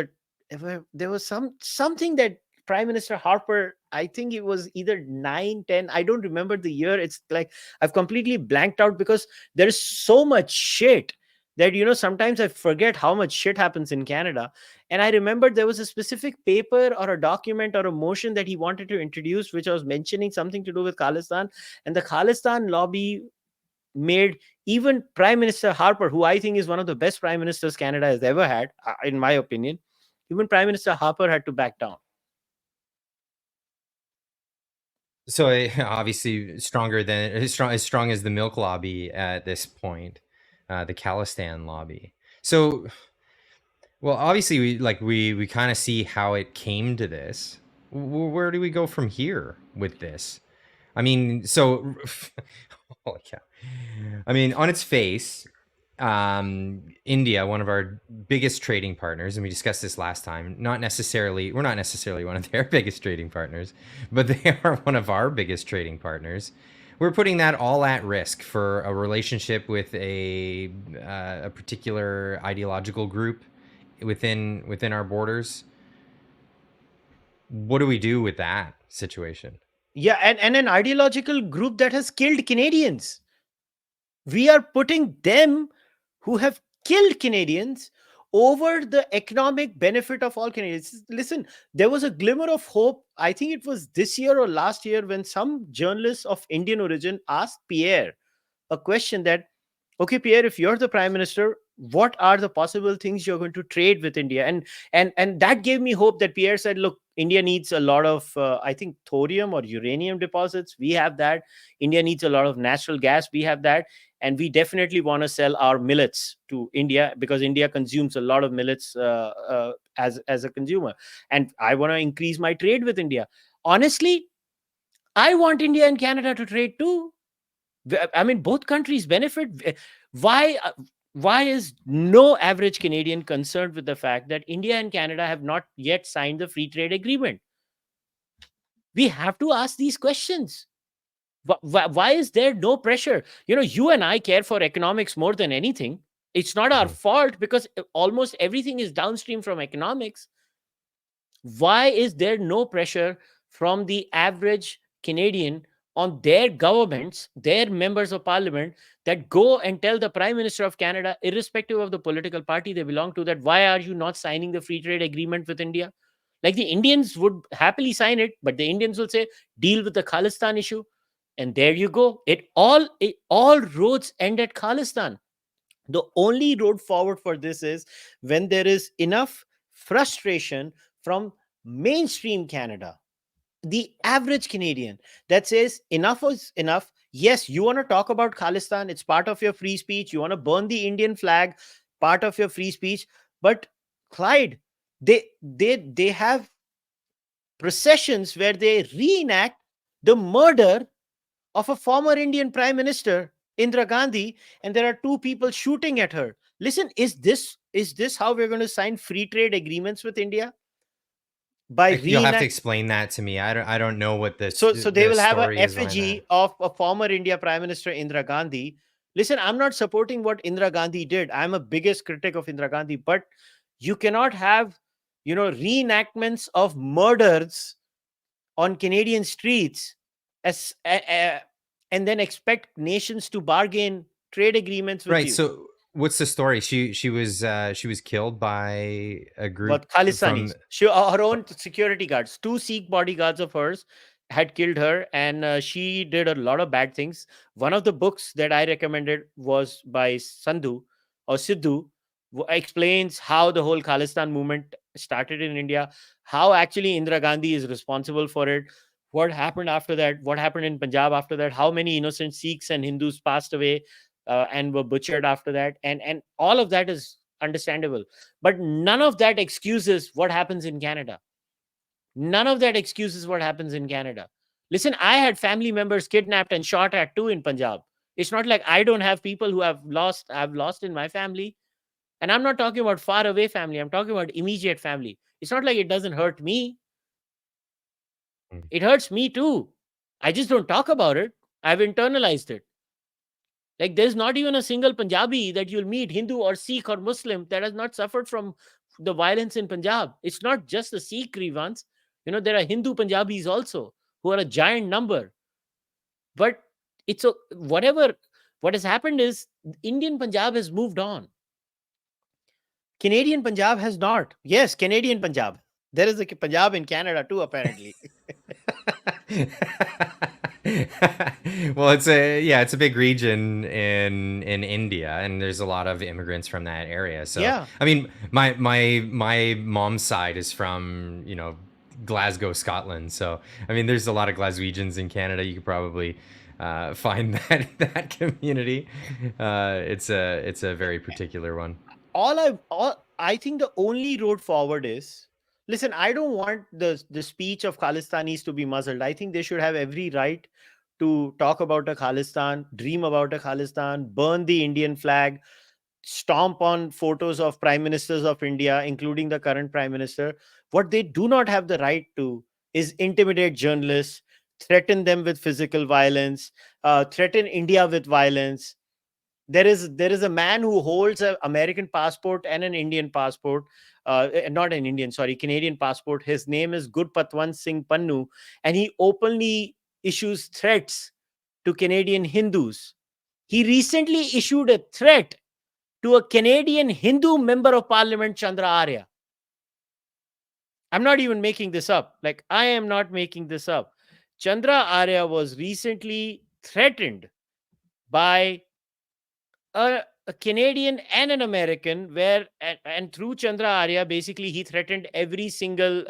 something that Prime Minister Harper, I think it was either 9, 10, I don't remember the year. It's like I've completely blanked out, because there's so much shit that sometimes I forget how much shit happens in Canada. And I remember there was a specific paper or a document or a motion that he wanted to introduce, which was mentioning something to do with Khalistan. And the Khalistan lobby made even Prime Minister Harper, who I think is one of the best prime ministers Canada has ever had, in my opinion, even Prime Minister Harper had to back down. So obviously stronger than as strong as the milk lobby at this point, the Khalistan lobby. So, well, obviously we kind of see how it came to this. Where do we go from here with this? I mean, so holy cow. I mean, on its face, India, one of our biggest trading partners, and we discussed this last time. We're not necessarily one of their biggest trading partners, but they are one of our biggest trading partners. We're putting that all at risk for a relationship with a particular ideological group within our borders. What do we do with that situation? Yeah, and an ideological group that has killed Canadians. We are putting them, who have killed Canadians, over the economic benefit of all Canadians. Listen, there was a glimmer of hope. I think it was this year or last year, when some journalists of Indian origin asked Pierre a question that, okay, Pierre, if you're the prime minister, what are the possible things you're going to trade with India? And that gave me hope, that Pierre said, look, India needs a lot of I think thorium or uranium deposits. We have that. India needs a lot of natural gas. We have that. And we definitely want to sell our millets to India, because India consumes a lot of millets as a consumer. And I want to increase my trade with India. Honestly, I want India and Canada to trade too. I mean, both countries benefit. Why? Why is no average Canadian concerned with the fact that India and Canada have not yet signed the free trade agreement? We have to ask these questions. Why is there no pressure? You and I care for economics more than anything. It's not our fault, because almost everything is downstream from economics. Why is there no pressure from the average Canadian on their governments, their members of parliament, that go and tell the Prime Minister of Canada, irrespective of the political party they belong to, that why are you not signing the free trade agreement with India? Like, the Indians would happily sign it, but the Indians will say, deal with the Khalistan issue. And there you go. All roads end at Khalistan. The only road forward for this is when there is enough frustration from mainstream Canada, the average Canadian, that says enough is enough. Yes, you want to talk about Khalistan, it's part of your free speech. You want to burn the Indian flag, part of your free speech. But Clyde, they have processions where they reenact the murder of a former Indian prime minister Indira Gandhi, and there are two people shooting at her. Listen, is this how we're going to sign free trade agreements with India? By You'll have to reenact. explain that to me. I don't know what So they the will have a story is behind that. effigy of a former India Prime Minister Indira Gandhi. Listen, I'm not supporting what Indira Gandhi did. I'm a biggest critic of Indira Gandhi, but you cannot have, reenactments of murders on Canadian streets as and then expect nations to bargain trade agreements with Right. you. So what's the story? She was killed by a group But Khalistanis, from. her own security guards, two Sikh bodyguards of hers, had killed her, and she did a lot of bad things. One of the books that I recommended was by Sandhu or Sidhu, explains how the whole Khalistan movement started in India, how actually Indira Gandhi is responsible for it, what happened after that, what happened in Punjab after that, how many innocent Sikhs and Hindus passed away and were butchered after that, and all of that is understandable. But none of that excuses what happens in Canada. None of that excuses what happens in Canada. Listen, I had family members kidnapped and shot at too in Punjab. It's not like I don't have people who I've lost in my family. And I'm not talking about far away family. I'm talking about immediate family. It's not like it doesn't hurt me. It hurts me too. I just don't talk about it. I've internalized it. Like, there's not even a single Punjabi that you'll meet, Hindu or Sikh or Muslim, that has not suffered from the violence in Punjab. It's not just the Sikh grievance. There are Hindu Punjabis also who are a giant number. But what has happened is Indian Punjab has moved on. Canadian Punjab has not. Yes, Canadian Punjab. There is a Punjab in Canada too, apparently. Well, it's a big region in India, and there's a lot of immigrants from that area. So Yeah. I mean, my mom's side is from Glasgow, Scotland. So I mean, there's a lot of Glaswegians in Canada. You could probably find that community. It's a very particular one. I think the only road forward is, listen, I don't want the speech of Khalistanis to be muzzled. I think they should have every right to talk about a Khalistan, dream about a Khalistan, burn the Indian flag, stomp on photos of prime ministers of India, including the current prime minister. What they do not have the right to is intimidate journalists, threaten them with physical violence, threaten India with violence. There is a man who holds an American passport and an Indian passport, not an Indian, sorry, Canadian passport. His name is Gurpatwant Singh Pannu, and he openly issues threats to Canadian Hindus. He recently issued a threat to a Canadian Hindu member of Parliament, Chandra Arya. I'm not even making this up. Like, I am not making this up. Chandra Arya was recently threatened by a Canadian and an American, and through Chandra Arya, basically he threatened every single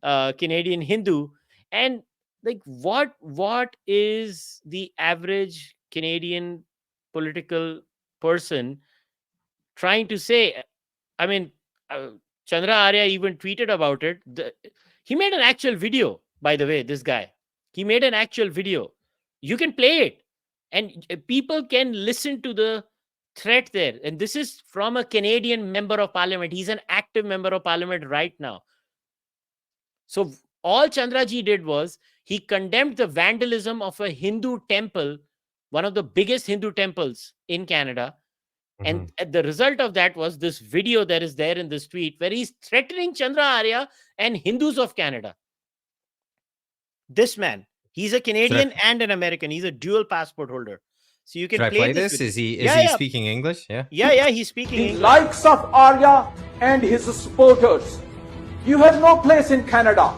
Canadian Hindu. And like, what is the average Canadian political person trying to say? I mean, Chandra Arya even tweeted about it. He made an actual video, by the way. This guy, he made an actual video. You can play it, and people can listen to the threat there. And this is from a Canadian member of Parliament. He's an active member of Parliament right now. So all Chandraji did was he condemned the vandalism of a Hindu temple, one of the biggest Hindu temples in Canada. And the result of that was this video that is there in this tweet where he's threatening Chandra Arya and Hindus of Canada. This man, he's a Canadian and an American. He's a dual passport holder. So you can play this. Is he speaking English? Yeah, he's speaking English. The likes of Arya and his supporters, you have no place in Canada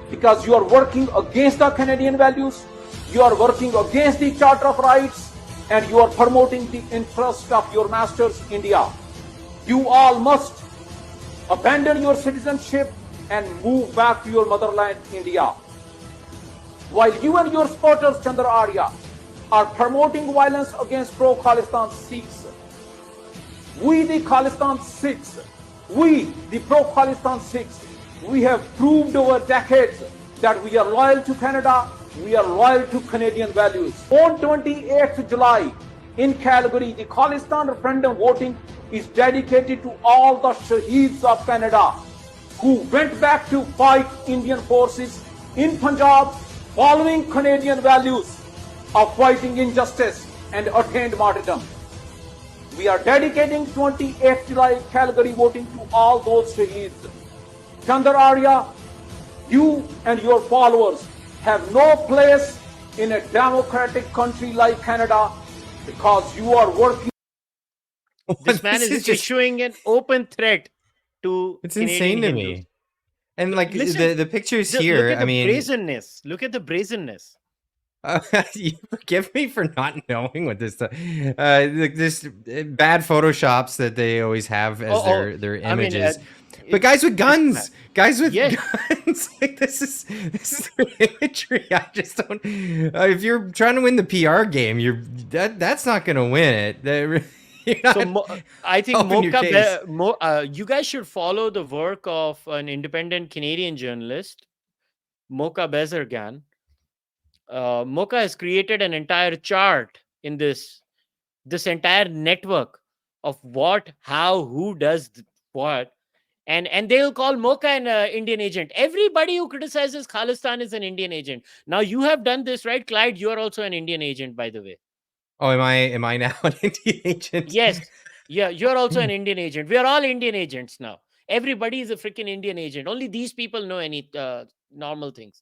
because you are working against the Canadian values, you are working against the Charter of Rights, and you are promoting the interest of your masters, India. You all must abandon your citizenship and move back to your motherland, India. While you and your supporters, Chandra Arya, are promoting violence against pro-Khalistan Sikhs, we the Khalistan Sikhs, we the pro-Khalistan Sikhs, we have proved over decades that we are loyal to Canada, We are loyal to Canadian values. On 28th July, in Calgary, the Khalistan referendum voting is dedicated to all the Shaheeds of Canada who went back to fight Indian forces in Punjab following Canadian values of fighting injustice and attained martyrdom. We are dedicating 28th July Calgary voting to all those Shaheeds. Chandar Arya, you and your followers have no place in a democratic country like Canada because you are working. This man is issuing an open threat to It's Canadian insane to Hindus. me. And like Listen, the pictures Look here, at the I mean, brazenness. Look at the brazenness. you forgive me for not knowing what this this bad photoshops that they always have as their images. But guys with guns, guys with guns, like this is their imagery. I just don't. If you're trying to win the PR game, that's not going to win it. I think you guys should follow the work of an independent Canadian journalist, Mocha Bezirgan. Mocha has created an entire chart in this entire network of what, how, who does what, and they'll call Mocha an Indian agent. Everybody who criticizes Khalistan is an Indian agent. Now you have done this, right, Clyde? You are also an Indian agent, by the way. Oh, am I now an Indian agent? Yes. Yeah, you're also an Indian agent. We are all Indian agents now. Everybody is a freaking Indian agent. Only these people know any normal things.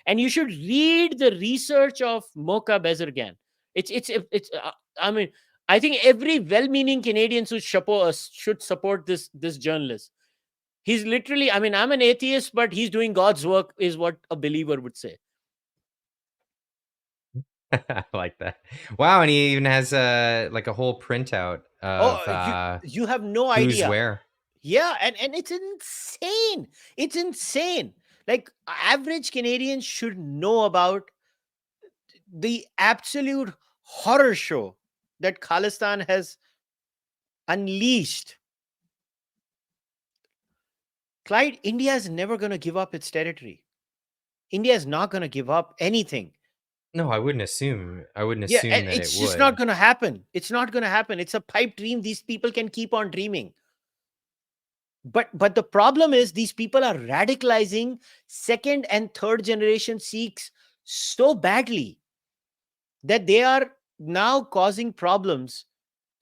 And you should read the research of Mocha Bezirgan. It's I mean, I think every well-meaning Canadian should support this journalist. He's literally, I mean, I'm an atheist, but he's doing God's work, is what a believer would say. I like that. Wow, and he even has like a whole printout of you have no idea. Who's where. Yeah, and it's insane. It's insane. Like, average Canadians should know about the absolute horror show that Khalistan has unleashed. Clyde, India is never going to give up its territory. India is not going to give up anything. No, I wouldn't assume. That it's just not going to happen. It's not going to happen. It's a pipe dream. These people can keep on dreaming. But the problem is these people are radicalizing second and third generation Sikhs so badly that they are now causing problems.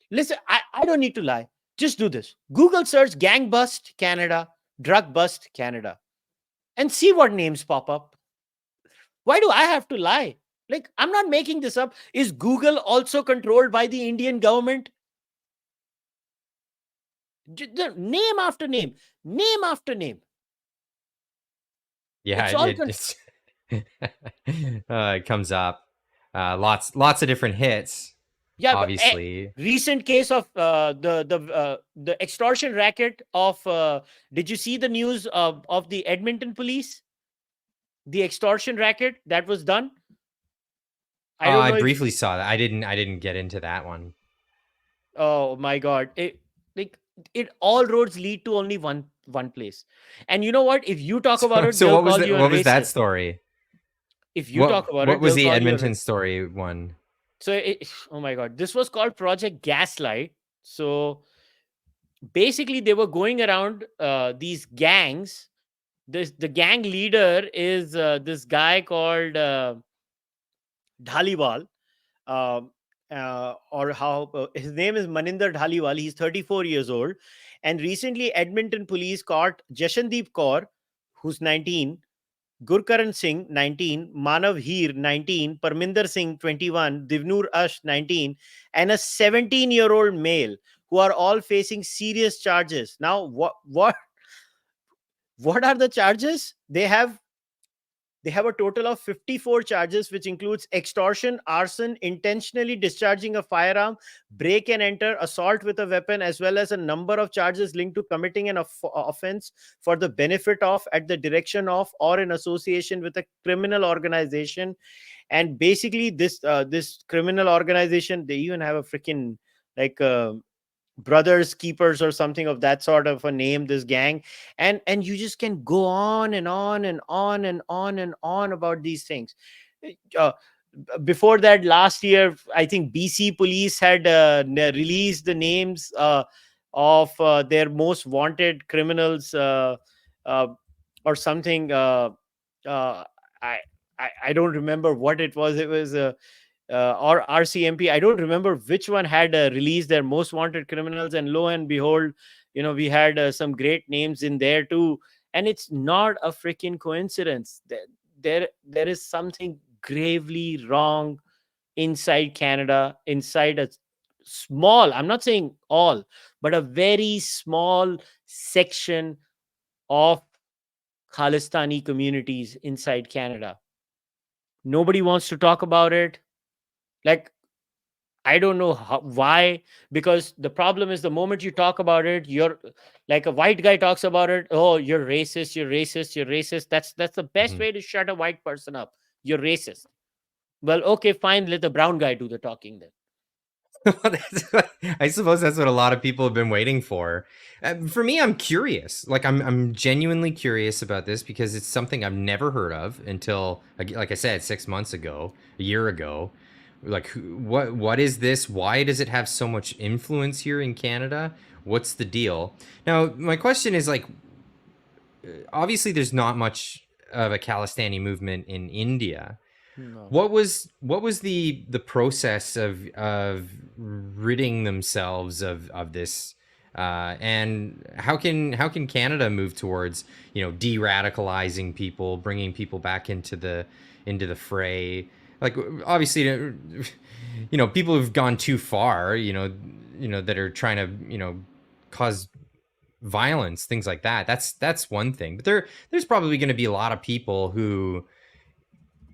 Listen, I don't need to lie. Just do this. Google search gang bust Canada, drug bust Canada, and see what names pop up. Why do I have to lie? Like, I'm not making this up. Is Google also controlled by the Indian government? Name after name. Yeah, it comes up. Lots of different hits. Yeah, obviously. Recent case of the extortion racket of. Did you see the news of the Edmonton police? The extortion racket that was done. I briefly saw that. I didn't get into that one. Oh my God! It all roads lead to only one place. And you know what? If you talk about it, so what was that story? If you talk about it, what was the Edmonton story one? So oh my God, this was called Project Gaslight. So basically, they were going around these gangs. The gang leader is this guy called Dhaliwal. His name is Maninder Dhaliwal. He's 34 years old. And recently, Edmonton police caught Jashandeep Kaur, who's 19, Gurkaran Singh, 19, Manav Heer, 19, Parminder Singh, 21, Divnur Ash, 19, and a 17-year-old male, who are all facing serious charges. Now, what are the charges? They have a total of 54 charges, which includes extortion, arson, intentionally discharging a firearm, break and enter, assault with a weapon, as well as a number of charges linked to committing an offense for the benefit of, at the direction of, or in association with a criminal organization. And basically, this criminal organization, they even have a freaking Brothers Keepers or something of that sort of a name, this gang. And you just can go on and on and on and on and on about these things. uh, before that, last year, I think BC police had released the names of their most wanted criminals, uh, or something. Uh, I, I don't remember what it was. It was or RCMP. I don't remember which one had released their most wanted criminals, and lo and behold, we had some great names in there too. And it's not a freaking coincidence. There is something gravely wrong inside Canada, inside a small, I'm not saying all, but a very small section of Khalistani communities inside Canada. Nobody wants to talk about it. Like, I don't know why, because the problem is the moment you talk about it, you're like a white guy talks about it. Oh, you're racist, you're racist, you're racist. That's the best Mhm. way to shut a white person up. You're racist. Well, okay, fine. Let the brown guy do the talking then. I suppose that's what a lot of people have been waiting for. For me, I'm curious. Like, I'm genuinely curious about this because it's something I've never heard of until, like I said, 6 months ago, a year ago. Like, what is this? Why does it have so much influence here in Canada? What's the deal? Now, my question is, like, obviously, there's not much of a Khalistani movement in India. No. What was the process of ridding themselves of this, and how can Canada move towards de-radicalizing people, bringing people back into the fray? Like, obviously, people who've gone too far, that are trying to cause violence, things like that. That's one thing, but there's probably going to be a lot of people who,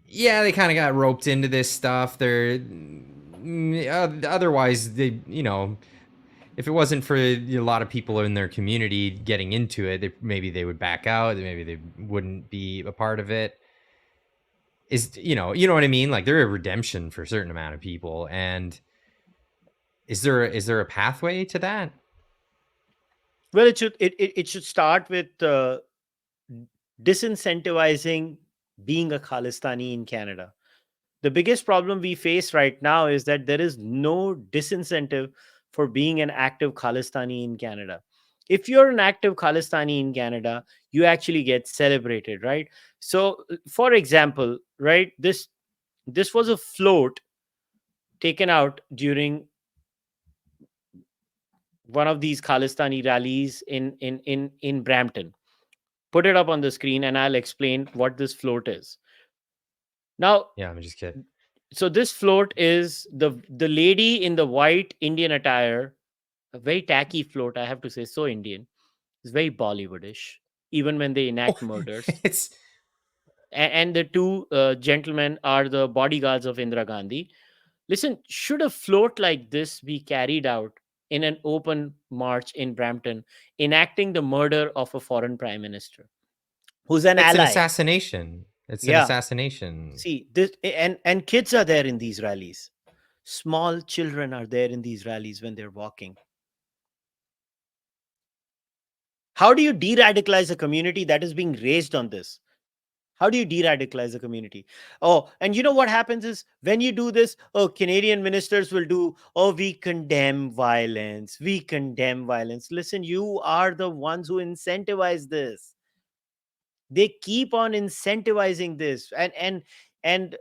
yeah, they kind of got roped into this stuff. They're otherwise they, if it wasn't for a lot of people in their community getting into it, maybe they would back out. Maybe they wouldn't be a part of it. You know what I mean? Like, they're a redemption for a certain amount of people, and is there a pathway to that? Well, it should start with disincentivizing being a Khalistani in Canada. The biggest problem we face right now is that there is no disincentive for being an active Khalistani in Canada. If you're an active Khalistani in Canada, you actually get celebrated, right? So, for example, right, this was a float taken out during one of these Khalistani rallies in Brampton. Put it up on the screen, and I'll explain what this float is. Now, Yeah, I'm just kidding. so this float is the lady in the white Indian attire, a very tacky float, I have to say, so Indian. It's very Bollywoodish, even when they enact murders. It's And the two gentlemen are the bodyguards of Indira Gandhi. Listen, should a float like this be carried out in an open march in Brampton, enacting the murder of a foreign prime minister who's an it's an ally? assassination. It's an Yeah. assassination. See, this and kids are there in these rallies. Small children are there in these rallies when they're walking. How do you de-radicalize a community that is being raised on this? How do you de-radicalize a community? Oh, and you know what happens is when you do this, oh, Canadian ministers will do, oh, we condemn violence. We condemn violence. Listen, you are the ones who incentivize this. They keep on incentivizing this. And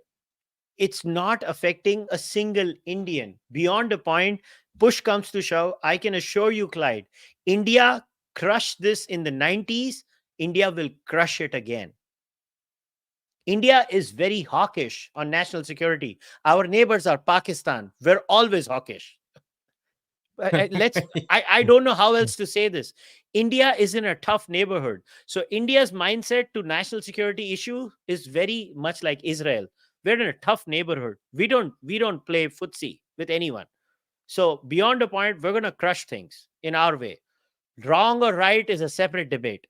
it's not affecting a single Indian. Beyond a point, push comes to shove, I can assure you, Clyde, India crushed this in the 90s. India will crush it again. India is very hawkish on national security. Our neighbors are Pakistan. We're always hawkish. I don't know how else to say this. India is in a tough neighborhood. So India's mindset to national security issue is very much like Israel. We're in a tough neighborhood. We don't play footsie with anyone. So beyond a point, we're gonna crush things in our way. Wrong or right is a separate debate.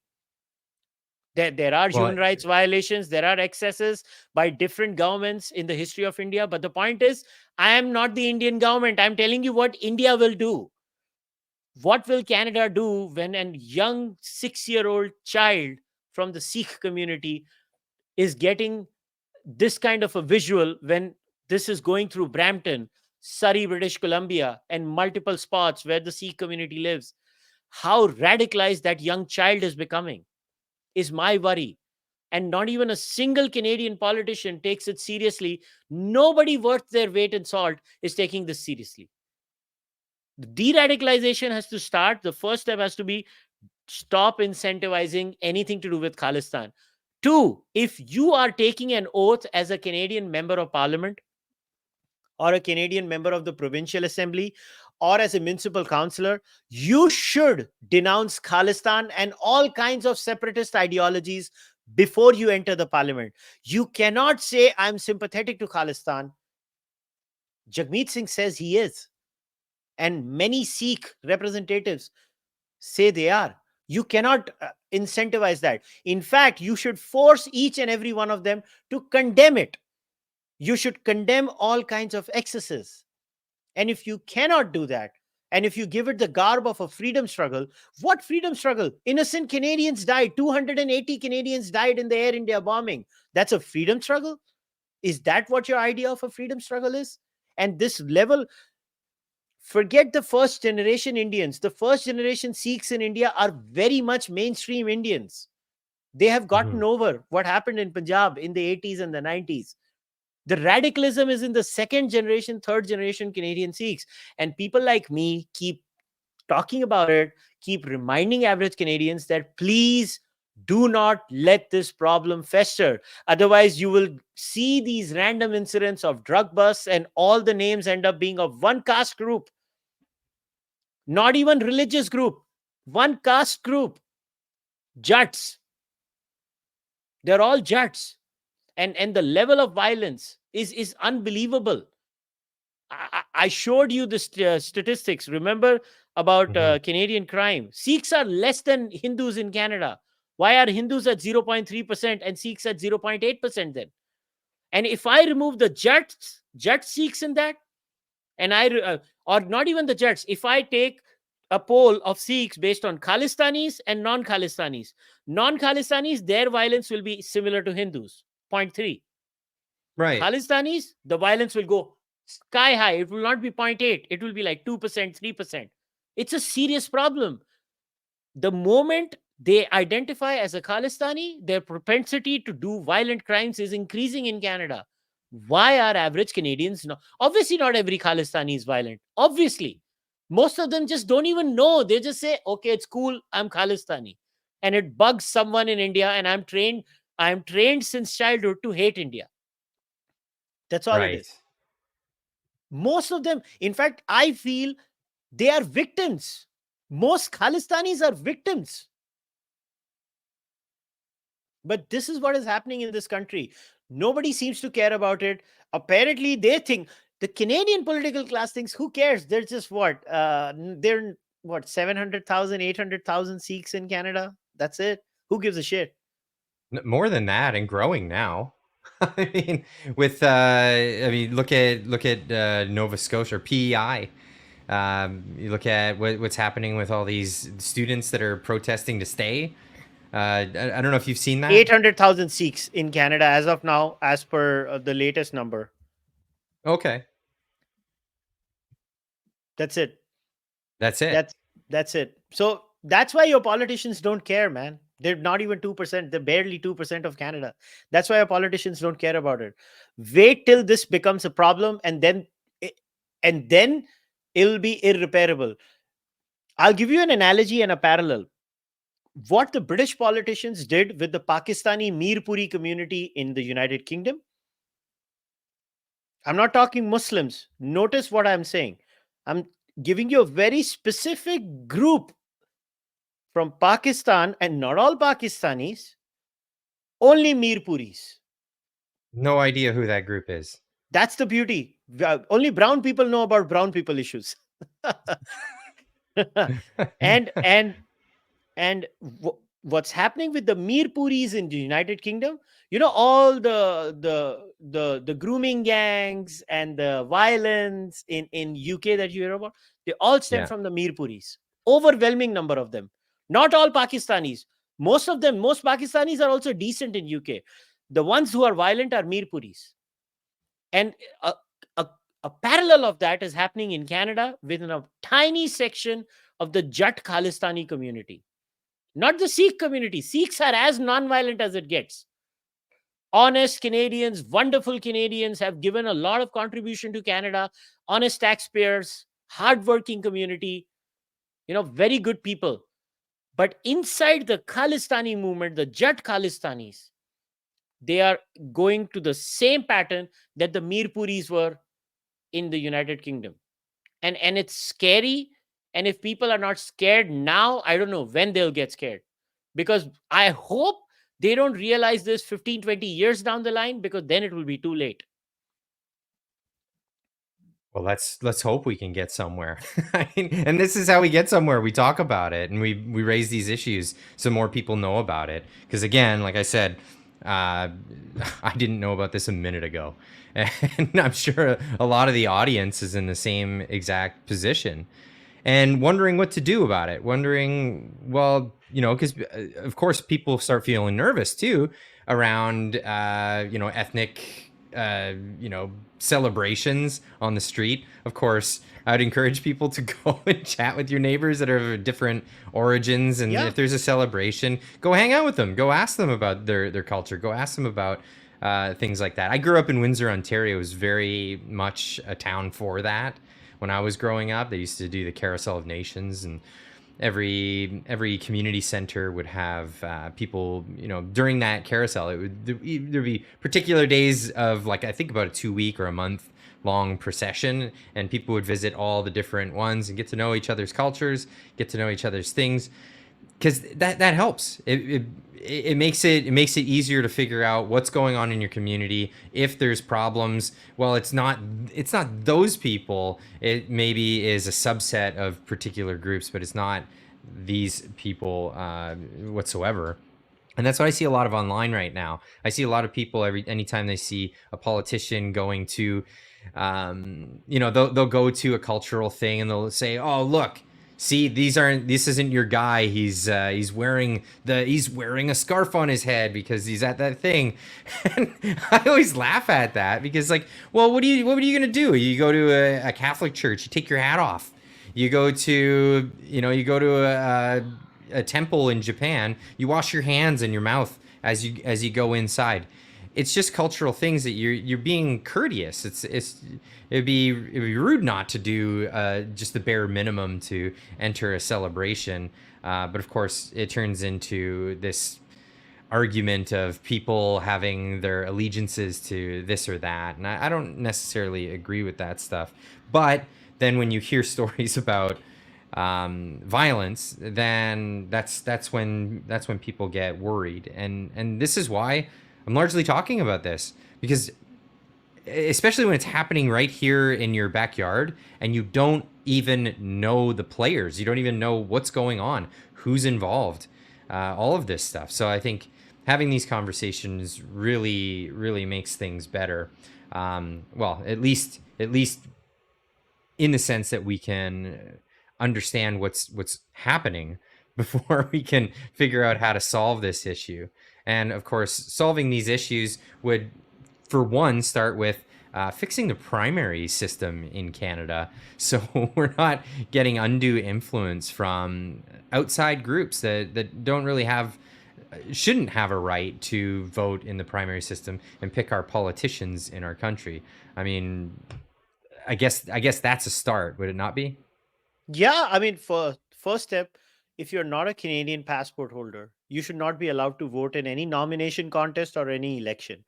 There are Well, human rights violations, there are excesses by different governments in the history of India. But the point is, I am not the Indian government. I'm telling you what India will do. What will Canada do when a young 6-year-old child from the Sikh community is getting this kind of a visual when this is going through Brampton, Surrey, British Columbia, and multiple spots where the Sikh community lives, how radicalized that young child is becoming is my worry. And not even a single Canadian politician takes it seriously. Nobody worth their weight in salt is taking this seriously. The de-radicalization has to start. The first step has to be stop incentivizing anything to do with Khalistan. 2, if you are taking an oath as a Canadian member of parliament or a Canadian member of the provincial assembly or as a municipal councillor, you should denounce Khalistan and all kinds of separatist ideologies before you enter the parliament. You cannot say, I'm sympathetic to Khalistan. Jagmeet Singh says he is. And many Sikh representatives say they are. You cannot incentivize that. In fact, you should force each and every one of them to condemn it. You should condemn all kinds of excesses. And if you cannot do that, and if you give it the garb of a freedom struggle, what freedom struggle? Innocent Canadians died. 280 Canadians died in the Air India bombing. That's a freedom struggle? Is that what your idea of a freedom struggle is? And this level, forget the first generation Indians. The first generation Sikhs in India are very much mainstream Indians. They have gotten over what happened in Punjab in the 80s and the 90s. The radicalism is in the second generation, third generation Canadian Sikhs. And people like me keep talking about it, keep reminding average Canadians that please do not let this problem fester. Otherwise, you will see these random incidents of drug busts and all the names end up being of one caste group. Not even religious group, one caste group. Jats. They're all Jats. And the level of violence is unbelievable. I showed you the statistics. Remember about Canadian crime. Sikhs are less than Hindus in Canada. Why are Hindus at 0.3% and Sikhs at 0.8% then? And if I remove the Jat Sikhs in that, and or not even the Jats, if I take a poll of Sikhs based on Khalistanis and non-Khalistanis, their violence will be similar to Hindus. 0.3. Right. Khalistanis, the violence will go sky high. It will not be 0.8. It will be like 2%, 3%. It's a serious problem. The moment they identify as a Khalistani, their propensity to do violent crimes is increasing in Canada. Why are average Canadians not? Obviously, not every Khalistani is violent. Obviously. Most of them just don't even know. They just say, okay, it's cool. I'm Khalistani. And it bugs someone in India, and I'm trained since childhood to hate India. That's all it is. Most of them, in fact, I feel they are victims. Most Khalistanis are victims. But this is what is happening in this country. Nobody seems to care about it. Apparently, they think the Canadian political class thinks, who cares? They're just what? They're what? 700,000, 800,000 Sikhs in Canada. That's it. Who gives a shit? More than that, and growing now. I mean, with look at Nova Scotia or PEI. You look at what's happening with all these students that are protesting to stay. I don't know if you've seen that. 800,000 Sikhs in Canada as of now, as per the latest number. Okay. That's it. That's it. That's it. So that's why your politicians don't care, man. They're not even 2%. They're barely 2% of Canada. That's why our politicians don't care about it. Wait till this becomes a problem, and then it'll be irreparable. I'll give you an analogy and a parallel. What the British politicians did with the Pakistani Mirpuri community in the United Kingdom. I'm not talking Muslims. Notice what I'm saying. I'm giving you a very specific group from Pakistan, and not all Pakistanis, only Mirpuris. No idea who that group is. That's the beauty. Only brown people know about brown people issues. and what's happening with the Mirpuris in the United Kingdom? You know, all the grooming gangs and the violence in UK that you hear about, they all stem from the Mirpuris. Overwhelming number of them. Not all Pakistanis. Most Pakistanis are also decent in UK. The ones who are violent are Mirpuris. And a, a, a parallel of that is happening in Canada within a tiny section of the Jat Khalistani community. Not the Sikh community. Sikhs are as non-violent as it gets. Honest Canadians, wonderful Canadians, have given a lot of contribution to Canada. Honest taxpayers, hardworking community, very good people. But inside the Khalistani movement, the Jat Khalistanis, they are going to the same pattern that the Mirpuris were in the United Kingdom. And it's scary. And if people are not scared now, I don't know when they'll get scared. Because I hope they don't realize this 15, 20 years down the line, because then it will be too late. Well, let's hope we can get somewhere. And this is how we get somewhere. We talk about it and we raise these issues so more people know about it. Because again, like I said, I didn't know about this a minute ago. And I'm sure a lot of the audience is in the same exact position and wondering what to do about it. Wondering, well, because of course people start feeling nervous too around, ethnic celebrations on the street. Of course, I'd encourage people to go and chat with your neighbors that are of different origins. And if there's a celebration, go hang out with them. Go ask them about their culture. Go ask them about things like that. I grew up in Windsor, Ontario. It was very much a town for that. When I was growing up, they used to do the Carousel of Nations, and every community center would have people, during that carousel. There'd be particular days of, like, I think about a 2-week or a month long procession, and people would visit all the different ones and get to know each other's cultures, get to know each other's things, because that helps. It makes it easier to figure out what's going on in your community. If there's problems, well, it's not those people. It maybe is a subset of particular groups, but it's not these people whatsoever. And that's what I see a lot of online right now. I see a lot of people anytime they see a politician going to, they'll go to a cultural thing and they'll say, "Oh, look, see, this isn't your guy. He's wearing a scarf on his head because he's at that thing." And I always laugh at that because, like, well, what are you gonna do? You go to a Catholic church, you take your hat off. You go to a temple in Japan, you wash your hands and your mouth as you go inside. It's just cultural things that you're being courteous. It'd be rude not to do just the bare minimum to enter a celebration. But of course, it turns into this argument of people having their allegiances to this or that, and I don't necessarily agree with that stuff. But then when you hear stories about violence, then that's when people get worried, and this is why I'm largely talking about this, because especially when it's happening right here in your backyard and you don't even know the players, you don't even know what's going on, who's involved, all of this stuff. So I think having these conversations really makes things better. Well, at least in the sense that we can understand what's happening before we can figure out how to solve this issue. And of course, solving these issues would, for one, start with fixing the primary system in Canada, so we're not getting undue influence from outside groups that don't really shouldn't have a right to vote in the primary system and pick our politicians in our country. I mean, I guess that's a start, would it not be? Yeah, I mean, for first step, if you're not a Canadian passport holder, you should not be allowed to vote in any nomination contest or any election.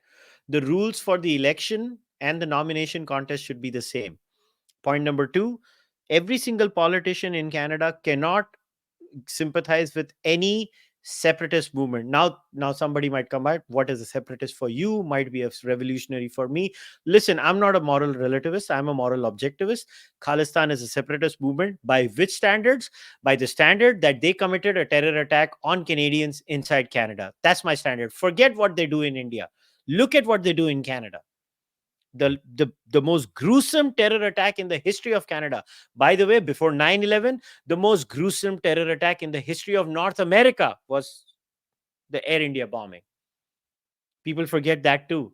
The rules for the election and the nomination contest should be the same. Point number 2, every single politician in Canada cannot sympathize with any separatist movement. Now somebody might come out, what is a separatist for you might be a revolutionary for me. Listen, I'm not a moral relativist, I'm a moral objectivist. Khalistan is a separatist movement. By which standards? By the standard that they committed a terror attack on Canadians inside Canada. That's my standard. Forget what they do in India. Look at what they do in Canada. The most gruesome terror attack in the history of Canada. By the way, before 9/11, the most gruesome terror attack in the history of North America was the Air India bombing. People forget that too.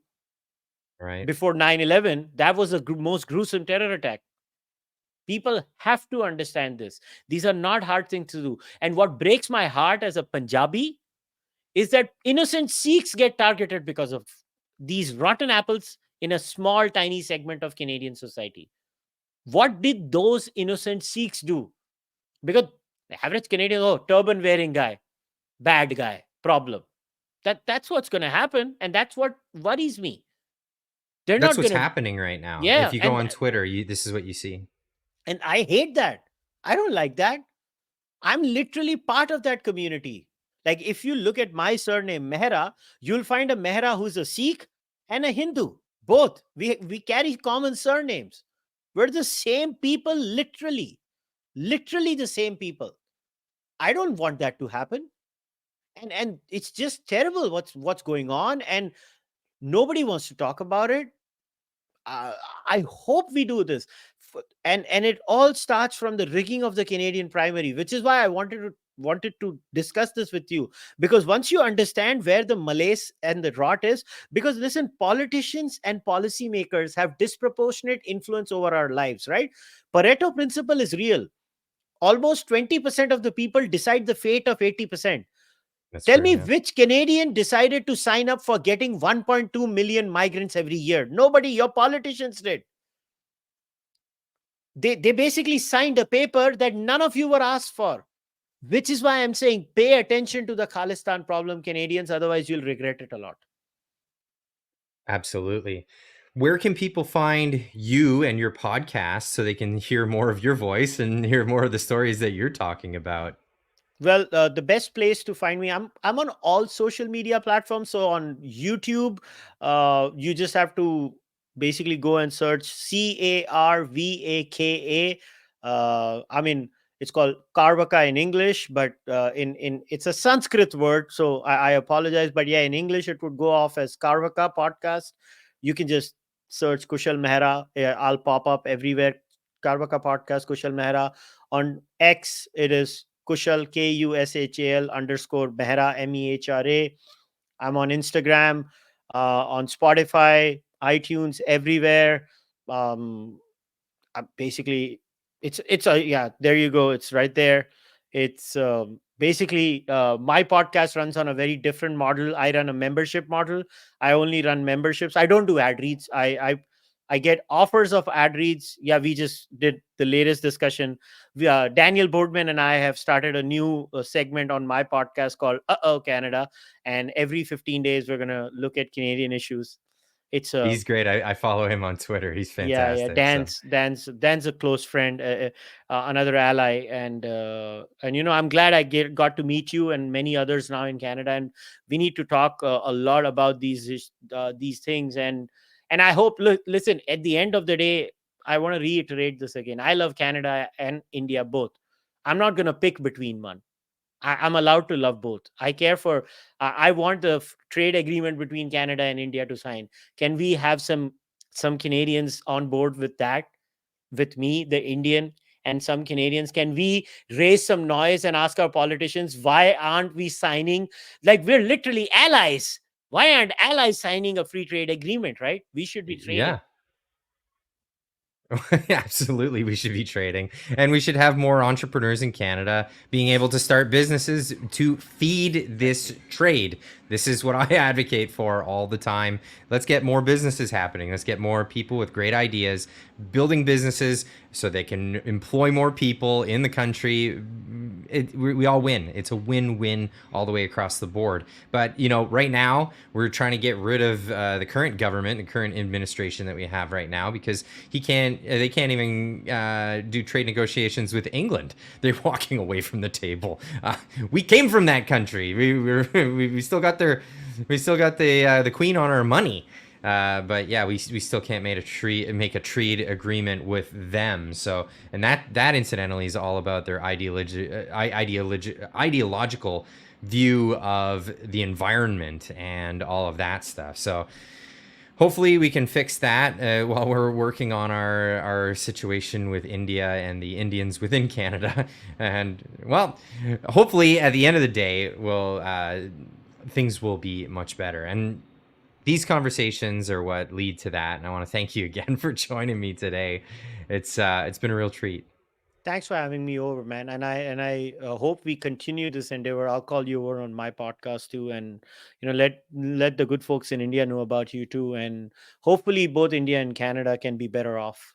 Right. Before 9/11, that was the most gruesome terror attack. People have to understand this. These are not hard things to do. And what breaks my heart as a Punjabi is that innocent Sikhs get targeted because of these rotten apples in a small, tiny segment of Canadian society. What did those innocent Sikhs do? Because the average Canadian, oh, turban wearing guy, bad guy, problem. That's what's going to happen, and that's what worries me. They're That's not what's going to, happening right now. yeah, If you go on Twitter, this is what you see. and I hate that. I don't like that. I'm literally part of that community. Like, if you look at my surname, Mehra, you'll find a Mehra who's a Sikh and a Hindu. Both. We carry common surnames. We're the same people, literally. Literally the same people. I don't want that to happen. And it's just terrible what's going on, and nobody wants to talk about it. I hope we do this. And it all starts from the rigging of the Canadian primary, which is why I wanted to discuss this with you, because once you understand where the malaise and the rot is, because listen, politicians and policymakers have disproportionate influence over our lives, right? Pareto principle is real. Almost 20% of the people decide the fate of 80%. That's Tell true, me yeah. which Canadian decided to sign up for getting 1.2 million migrants every year? Nobody. Your politicians did. They basically signed a paper that none of you were asked for, which is why I'm saying pay attention to the Khalistan problem, Canadians. Otherwise, you'll regret it a lot. Absolutely. Where can people find you and your podcast so they can hear more of your voice and hear more of the stories that you're talking about? Well, the best place to find me, I'm on all social media platforms. So on YouTube, you just have to basically go and search Carvaka. I mean, it's called Karvaka in English, but in it's a Sanskrit word. So I apologize, but yeah, in English it would go off as Karvaka podcast. You can just search Kushal Mehra. I'll pop up everywhere. Karvaka podcast, Kushal Mehra. On X, it is Kushal, KUSHAL _ Mehra, MEHRA. I'm on Instagram, on Spotify, iTunes, everywhere. Basically, it's a, yeah, there you go. It's right there. It's basically my podcast runs on a very different model. I run a membership model. I only run memberships. I don't do ad reads. I get offers of ad reads. Yeah, we just did the latest discussion. Daniel Boardman and I have started a new segment on my podcast called Uh-Oh Canada. And every 15 days, we're going to look at Canadian issues. It's a, He's great. I follow him on Twitter. He's yeah. fantastic. Dan's a close friend, another ally, and I'm glad I got to meet you and many others now in Canada, and we need to talk a lot about these things, and I hope. Listen, at the end of the day, I want to reiterate this again. I love Canada and India both. I'm not going to pick between one. I'm allowed to love both. I care for. I want the trade agreement between Canada and India to sign. Can we have some Canadians on board with that? With me, the Indian, and some Canadians, can we raise some noise and ask our politicians, why aren't we signing? Like, we're literally allies. Why aren't allies signing a free trade agreement? Right? We should be trading. Yeah. Absolutely, we should be trading, and we should have more entrepreneurs in Canada being able to start businesses to feed this trade. This is what I advocate for all the time. Let's get more businesses happening. Let's get more people with great ideas building businesses so they can employ more people in the country. We all win. It's a win-win all the way across the board. But right now we're trying to get rid of the current government, the current administration that we have right now, because they can't even do trade negotiations with England. They're walking away from the table. We came from that country. We still got the Queen on our money. But yeah, we still can't make a trade agreement with them. So, and that incidentally is all about their ideological view of the environment and all of that stuff. So hopefully we can fix that while we're working on our situation with India and the Indians within Canada. And well, hopefully at the end of the day, things will be much better. And these conversations are what lead to that. And I want to thank you again for joining me today. It's been a real treat. Thanks for having me over, man. And I hope we continue this endeavor. I'll call you over on my podcast too, and let the good folks in India know about you too. And hopefully, both India and Canada can be better off.